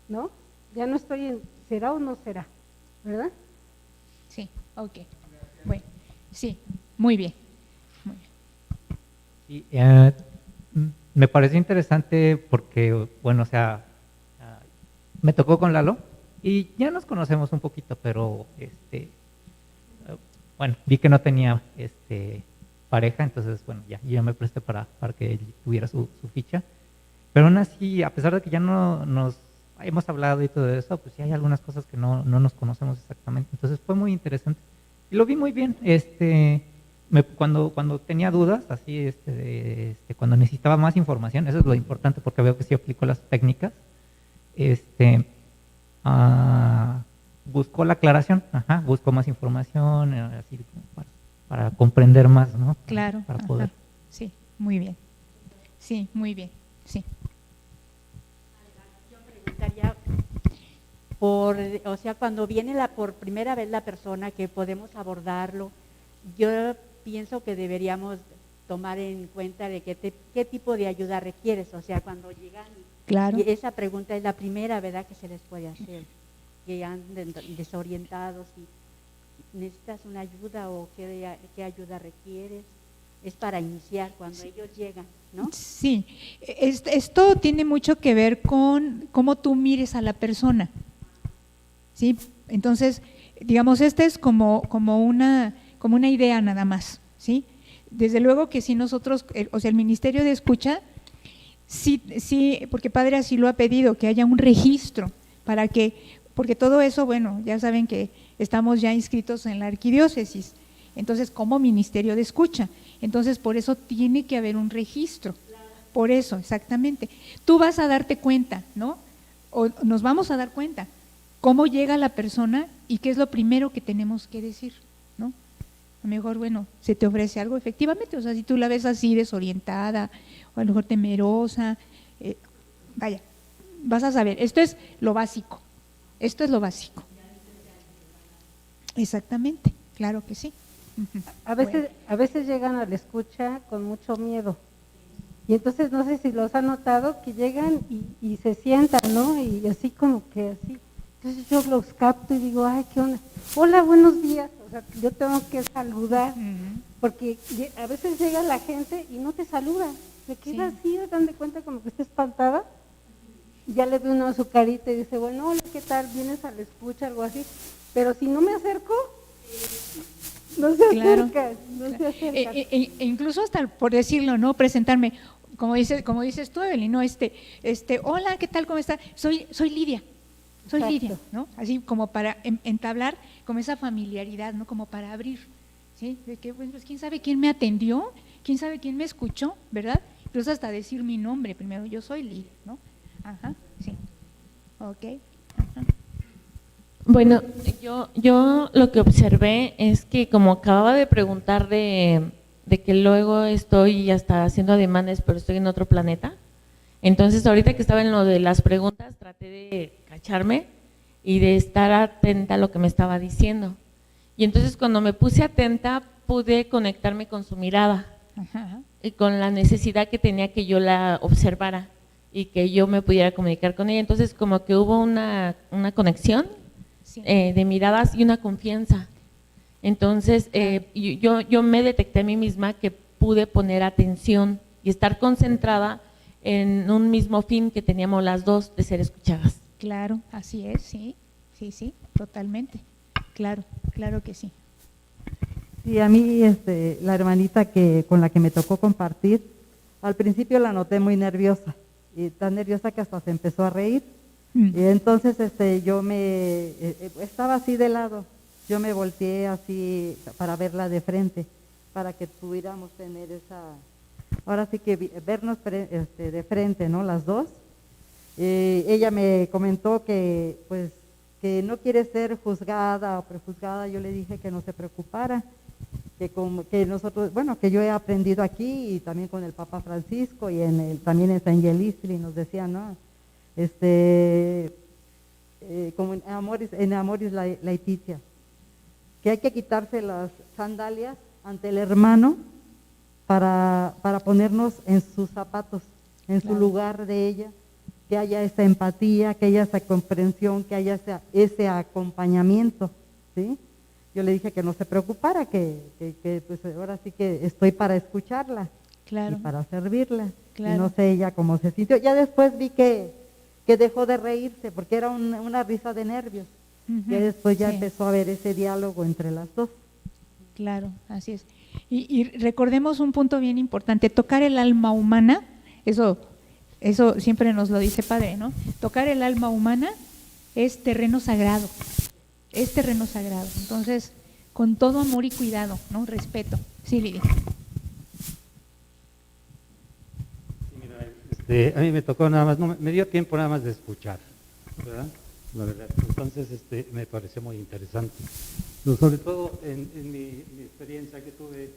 ¿no? Ya no estoy en será o no será, ¿verdad? Sí, ok. Bueno, sí, muy bien. Muy bien. Sí, me pareció interesante porque, bueno, o sea, me tocó con Lalo y ya nos conocemos un poquito, pero bueno, vi que no tenía pareja, entonces bueno, yo ya me presté para que él tuviera su ficha, pero aún así, a pesar de que ya no nos hemos hablado y todo eso, pues sí hay algunas cosas que no nos conocemos exactamente, entonces fue muy interesante y lo vi muy bien. Cuando tenía dudas, así, cuando necesitaba más información, eso es lo importante porque veo que sí aplico las técnicas, buscó la aclaración, buscó más información, así para comprender más, ¿no? Claro. Para poder. Sí, muy bien. Sí, muy bien, sí. Yo preguntaría, o sea, cuando viene por primera vez la persona que podemos abordarlo, yo pienso que deberíamos tomar en cuenta de qué tipo de ayuda requieres, o sea, cuando llegan, claro. Y esa pregunta es la primera, ¿verdad?, que se les puede hacer, que anden desorientados y necesitas una ayuda o qué ayuda requieres, es para iniciar cuando ellos llegan, ¿no? Sí, esto tiene mucho que ver con cómo tú mires a la persona, ¿sí? Entonces, digamos, es como una idea nada más, ¿sí? Desde luego que si nosotros, o sea, el Ministerio de Escucha, sí, porque Padre así lo ha pedido, que haya un registro para que, porque todo eso, bueno, ya saben que estamos ya inscritos en la arquidiócesis, entonces como Ministerio de Escucha, entonces por eso tiene que haber un registro, por eso, exactamente. Tú vas a darte cuenta, ¿no? O nos vamos a dar cuenta cómo llega la persona y qué es lo primero que tenemos que decir, ¿no? A lo mejor, bueno, se te ofrece algo efectivamente, o sea, si tú la ves así desorientada o a lo mejor temerosa, vaya, vas a saber, esto es lo básico, Exactamente, claro que sí. A veces llegan a la escucha con mucho miedo. Y entonces no sé si los han notado que llegan y se sientan, ¿no? Y así como que así. Entonces yo los capto y digo, ay, ¿qué onda? Hola, buenos días. O sea, yo tengo que saludar, porque a veces llega la gente y no te saluda. Se queda así, dan de cuenta como que está espantada. Y ya le ve uno su carita y dice, bueno, hola, ¿qué tal? ¿Vienes a la escucha? Algo así. Pero si no me acerco, no se acerca, no se acerca. E incluso hasta por decirlo, ¿no? Presentarme, como dices tú, Evelyn, ¿no? Hola, ¿qué tal? ¿Cómo está? Soy Lidia. Soy Lidia, ¿no? Así como para entablar como esa familiaridad, ¿no? Como para abrir, ¿sí? De que, pues, quién sabe quién me atendió, quién sabe quién me escuchó, ¿verdad? Incluso hasta decir mi nombre primero, yo soy Lidia, ¿no? Ajá, sí. Ok. Ajá. Bueno, yo lo que observé es que como acababa de preguntar de que luego estoy hasta haciendo ademanes, pero estoy en otro planeta, entonces ahorita que estaba en lo de las preguntas traté de cacharme y de estar atenta a lo que me estaba diciendo. Y entonces cuando me puse atenta pude conectarme con su mirada. Ajá. Y con la necesidad que tenía que yo la observara y que yo me pudiera comunicar con ella. Entonces como que hubo una conexión. Sí. De miradas y una confianza. Entonces, yo me detecté a mí misma que pude poner atención y estar concentrada en un mismo fin que teníamos las dos, de ser escuchadas. Claro, así es, sí, sí, totalmente. Claro, claro que sí. Sí, a mí la hermanita con la que me tocó compartir, al principio la noté muy nerviosa, y tan nerviosa que hasta se empezó a reír. Y entonces yo estaba así de lado, yo me volteé así para verla de frente, para que pudiéramos tener ahora sí que vernos de frente, ¿no? Las dos. Ella me comentó que pues que no quiere ser juzgada o prejuzgada. Yo le dije que no se preocupara, que nosotros, bueno, que yo he aprendido aquí y también con el Papa Francisco y también en San Gelistli nos decían, ¿no? Como en Amoris Laetitia, que hay que quitarse las sandalias ante el hermano para ponernos en sus zapatos, en su lugar de ella, que haya esa empatía, que haya esa comprensión, que haya ese acompañamiento, ¿sí? Yo le dije que no se preocupara, que pues ahora sí que estoy para escucharla, claro, y para servirla. Claro. Y no sé ella cómo se sintió. Ya después vi que dejó de reírse porque era una risa de nervios. Y después ya empezó a haber ese diálogo entre las dos. Claro, así es. Y recordemos un punto bien importante, tocar el alma humana, eso siempre nos lo dice Padre, ¿no? Tocar el alma humana es terreno sagrado, Entonces, con todo amor y cuidado, ¿no? Respeto. Sí, Lidia. A mí me tocó nada más, no, me dio tiempo nada más de escuchar, ¿verdad? La verdad. Entonces me pareció muy interesante. Sobre todo en mi experiencia que tuve,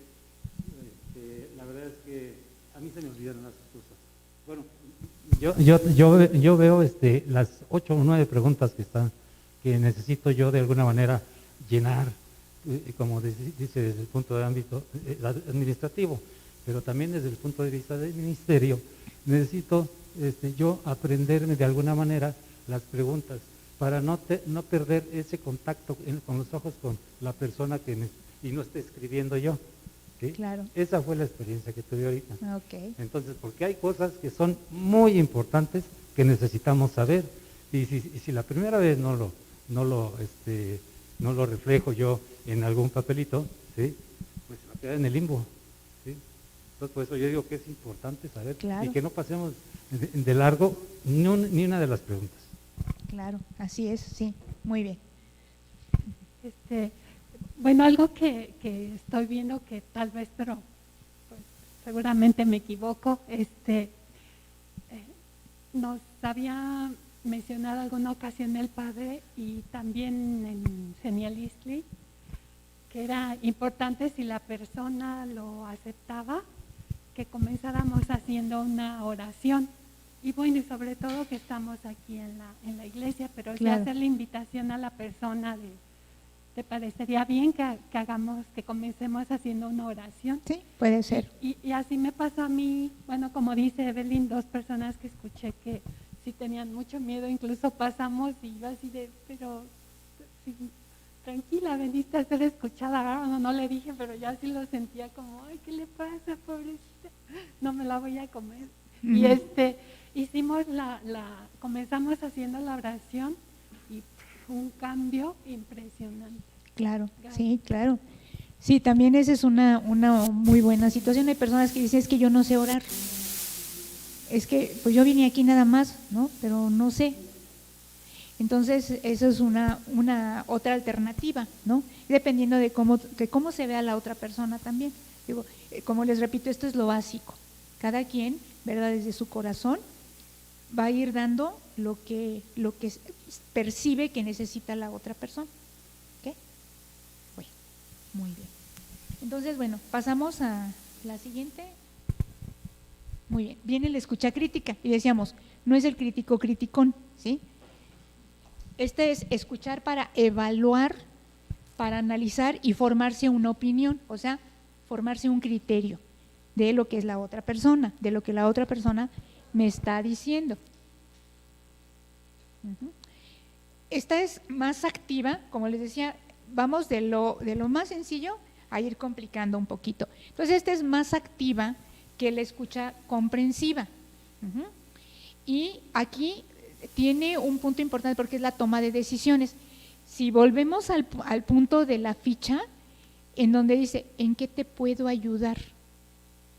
la verdad es que a mí se me olvidaron las cosas. Bueno, yo veo las 8 o 9 preguntas que necesito yo de alguna manera llenar, como dice, desde el punto de ámbito administrativo, pero también desde el punto de vista del ministerio. Necesito yo aprenderme de alguna manera las preguntas para no perder ese contacto con los ojos con la persona y no esté escribiendo yo. ¿Sí? Claro. Esa fue la experiencia que tuve ahorita. Okay. Entonces, porque hay cosas que son muy importantes que necesitamos saber, y si la primera vez no lo reflejo yo en algún papelito, ¿sí? Pues se va a quedar en el limbo. ¿Sí? Entonces, por eso yo digo que es importante saber, claro, y que no pasemos de largo ni una de las preguntas. Claro, así es, sí, muy bien. Bueno, algo que estoy viendo que tal vez, pero pues, seguramente me equivoco, nos había mencionado alguna ocasión el Padre y también en San Gelistli, que era importante, si la persona lo aceptaba, que comenzáramos haciendo una oración. Y bueno, y sobre todo que estamos aquí en la iglesia, pero claro, hacer la invitación a la persona ¿te parecería bien que comencemos haciendo una oración? Sí, puede ser. Y así me pasó a mí, bueno, como dice Evelyn, 2 personas que escuché que sí tenían mucho miedo, incluso pasamos y yo así pero sí, tranquila, veniste a ser escuchada. No le dije, pero yo así lo sentía como, ay, ¿qué le pasa, pobrecita? No me la voy a comer. Y hicimos comenzamos haciendo la oración y un cambio impresionante. Claro, sí, claro. Sí, también esa es una muy buena situación. Hay personas que dicen, es que yo no sé orar. Es que, pues yo vine aquí nada más, ¿no? Pero no sé. Entonces, eso es una otra alternativa, ¿no? Dependiendo de cómo se vea la otra persona también. Digo, como les repito, esto es lo básico. Cada quien, ¿verdad? Desde su corazón va a ir dando lo que percibe que necesita la otra persona. ¿Ok? Bueno, muy bien. Entonces, bueno, pasamos a la siguiente. Muy bien, viene la escucha crítica y decíamos, no es el crítico criticón, ¿sí? Este es escuchar para evaluar, para analizar y formarse una opinión, o sea, formarse un criterio de lo que es la otra persona, de lo que la otra persona me está diciendo. Esta es más activa, como les decía, vamos de lo más sencillo a ir complicando un poquito. Entonces, esta es más activa que la escucha comprensiva. Y aquí tiene un punto importante porque es la toma de decisiones. Si volvemos al punto de la ficha, en donde dice, ¿en qué te puedo ayudar?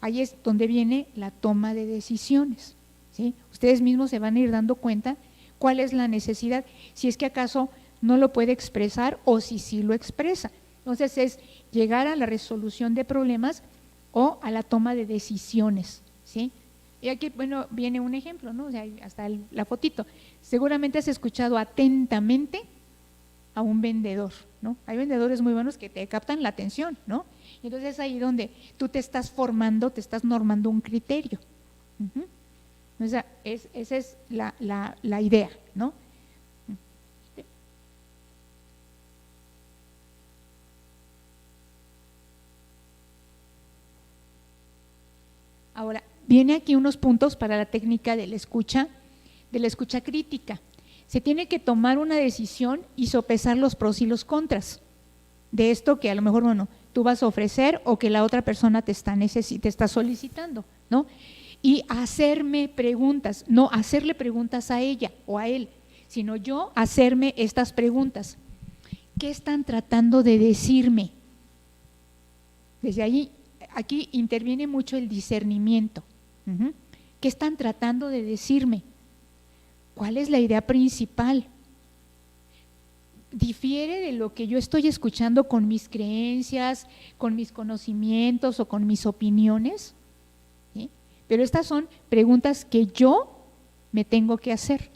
Ahí es donde viene la toma de decisiones, ¿sí? Ustedes mismos se van a ir dando cuenta cuál es la necesidad, si es que acaso no lo puede expresar o si sí lo expresa. Entonces es llegar a la resolución de problemas o a la toma de decisiones, ¿sí? Y aquí, bueno, viene un ejemplo, ¿no? O sea, hasta la fotito. Seguramente has escuchado atentamente a un vendedor, ¿no? Hay vendedores muy buenos que te captan la atención, ¿no? Y entonces es ahí donde tú te estás formando, te estás normando un criterio. O sea, esa es la idea, ¿no? Ahora, viene aquí unos puntos para la técnica de la escucha crítica. Se tiene que tomar una decisión y sopesar los pros y los contras de esto que a lo mejor, bueno, tú vas a ofrecer o que la otra persona te está solicitando, ¿no? Y hacerme preguntas, no hacerle preguntas a ella o a él, sino yo hacerme estas preguntas. ¿Qué están tratando de decirme? Desde ahí, aquí interviene mucho el discernimiento. ¿Qué están tratando de decirme? ¿Cuál es la idea principal? ¿Difiere de lo que yo estoy escuchando con mis creencias, con mis conocimientos o con mis opiniones? ¿Sí? Pero estas son preguntas que yo me tengo que hacer.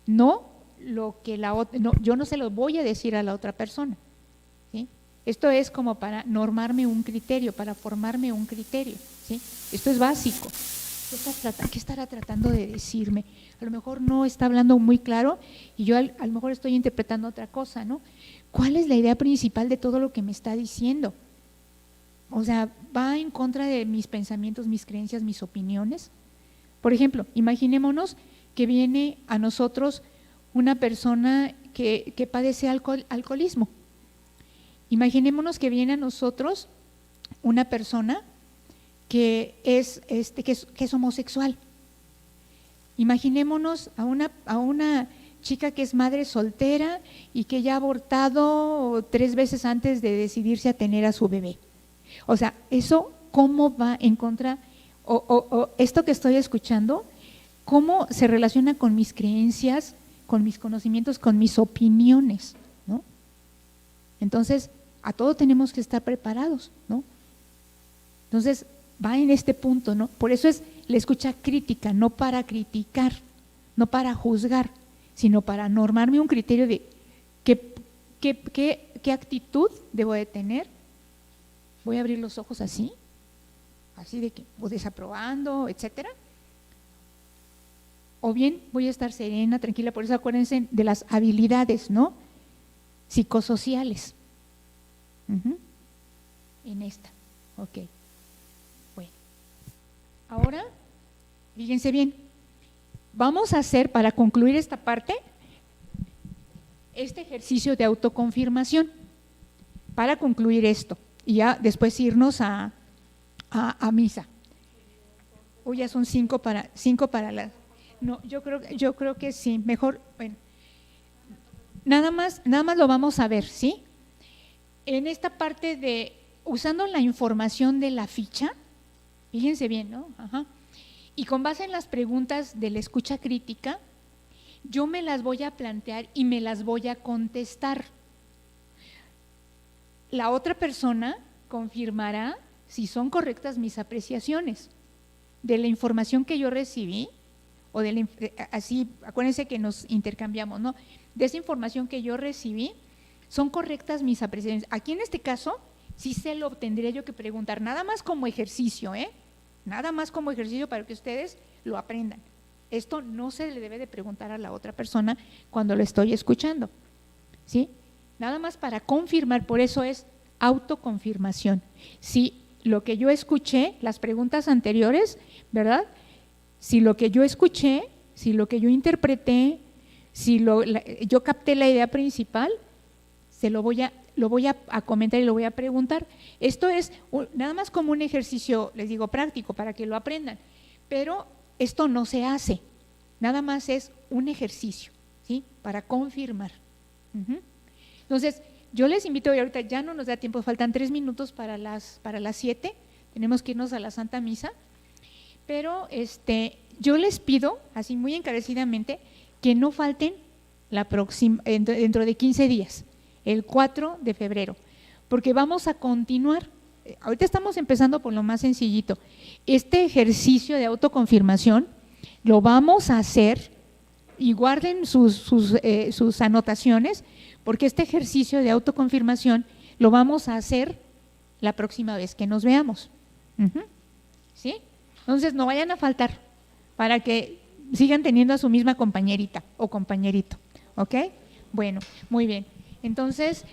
No lo que yo no se lo voy a decir a la otra persona. ¿Sí? Esto es como para normarme un criterio, para formarme un criterio. ¿Sí? Esto es básico. ¿Qué estará tratando de decirme? A lo mejor no está hablando muy claro y yo a lo mejor estoy interpretando otra cosa, ¿no? ¿Cuál es la idea principal de todo lo que me está diciendo? O sea, ¿va en contra de mis pensamientos, mis creencias, mis opiniones? Por ejemplo, imaginémonos que viene a nosotros una persona que padece alcoholismo. Imaginémonos que viene a nosotros una persona que es homosexual. Imaginémonos a una chica que es madre soltera y que ya ha abortado 3 veces antes de decidirse a tener a su bebé. O sea, eso cómo va en contra, o esto que estoy escuchando, cómo se relaciona con mis creencias, con mis conocimientos, con mis opiniones, ¿no? Entonces, a todo tenemos que estar preparados, ¿no? Entonces, va en este punto, ¿no? Por eso es la escucha crítica, no para criticar, no para juzgar, sino para normarme un criterio de qué actitud debo de tener. Voy a abrir los ojos así de que, o desaprobando, etcétera. O bien voy a estar serena, tranquila, por eso acuérdense de las habilidades, ¿no? Psicosociales. En esta, ok. Ahora, fíjense bien, vamos a hacer para concluir esta parte, este ejercicio de autoconfirmación, para concluir esto y ya después irnos a misa. Hoy ya son 5 para las… No, yo creo que sí, mejor, bueno, nada más lo vamos a ver, ¿sí? En esta parte de, usando la información de la ficha, fíjense bien, ¿no? Y con base en las preguntas de la escucha crítica, yo me las voy a plantear y me las voy a contestar. La otra persona confirmará si son correctas mis apreciaciones de la información que yo recibí, o así, acuérdense que nos intercambiamos, ¿no? De esa información que yo recibí, ¿son correctas mis apreciaciones? Aquí en este caso, sí se lo tendría yo que preguntar, nada más como ejercicio, nada más como ejercicio para que ustedes lo aprendan. Esto no se le debe de preguntar a la otra persona cuando lo estoy escuchando, ¿sí? Nada más para confirmar, por eso es autoconfirmación. Si lo que yo escuché, las preguntas anteriores, ¿verdad? Si lo que yo escuché, si lo que yo interpreté, si yo capté la idea principal, lo voy a comentar y lo voy a preguntar. Esto es nada más como un ejercicio, les digo, práctico para que lo aprendan, pero esto no se hace, nada más es un ejercicio, ¿sí? Para confirmar. Entonces, yo les invito, y ahorita ya no nos da tiempo, faltan 3 minutos para las 7, tenemos que irnos a la Santa Misa, pero yo les pido, así muy encarecidamente, que no falten dentro de 15 días, el 4 de febrero, porque vamos a continuar. Ahorita estamos empezando por lo más sencillito. Este ejercicio de autoconfirmación lo vamos a hacer, y guarden sus anotaciones, porque este ejercicio de autoconfirmación lo vamos a hacer la próxima vez que nos veamos. ¿Sí? Entonces no vayan a faltar para que sigan teniendo a su misma compañerita o compañerito. ¿Ok? Bueno, muy bien. Entonces,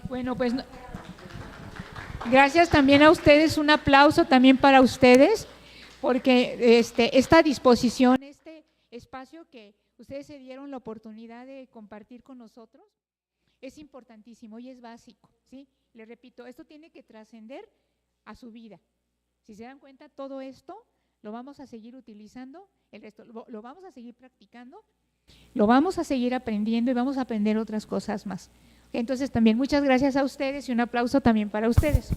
bueno, pues gracias también a ustedes, un aplauso también para ustedes, porque esta disposición, este espacio que ustedes se dieron la oportunidad de compartir con nosotros, es importantísimo y es básico, ¿sí? Les repito, esto tiene que trascender a su vida. Si se dan cuenta, todo esto lo vamos a seguir utilizando, el resto lo vamos a seguir practicando, lo vamos a seguir aprendiendo y vamos a aprender otras cosas más. Entonces también muchas gracias a ustedes y un aplauso también para ustedes.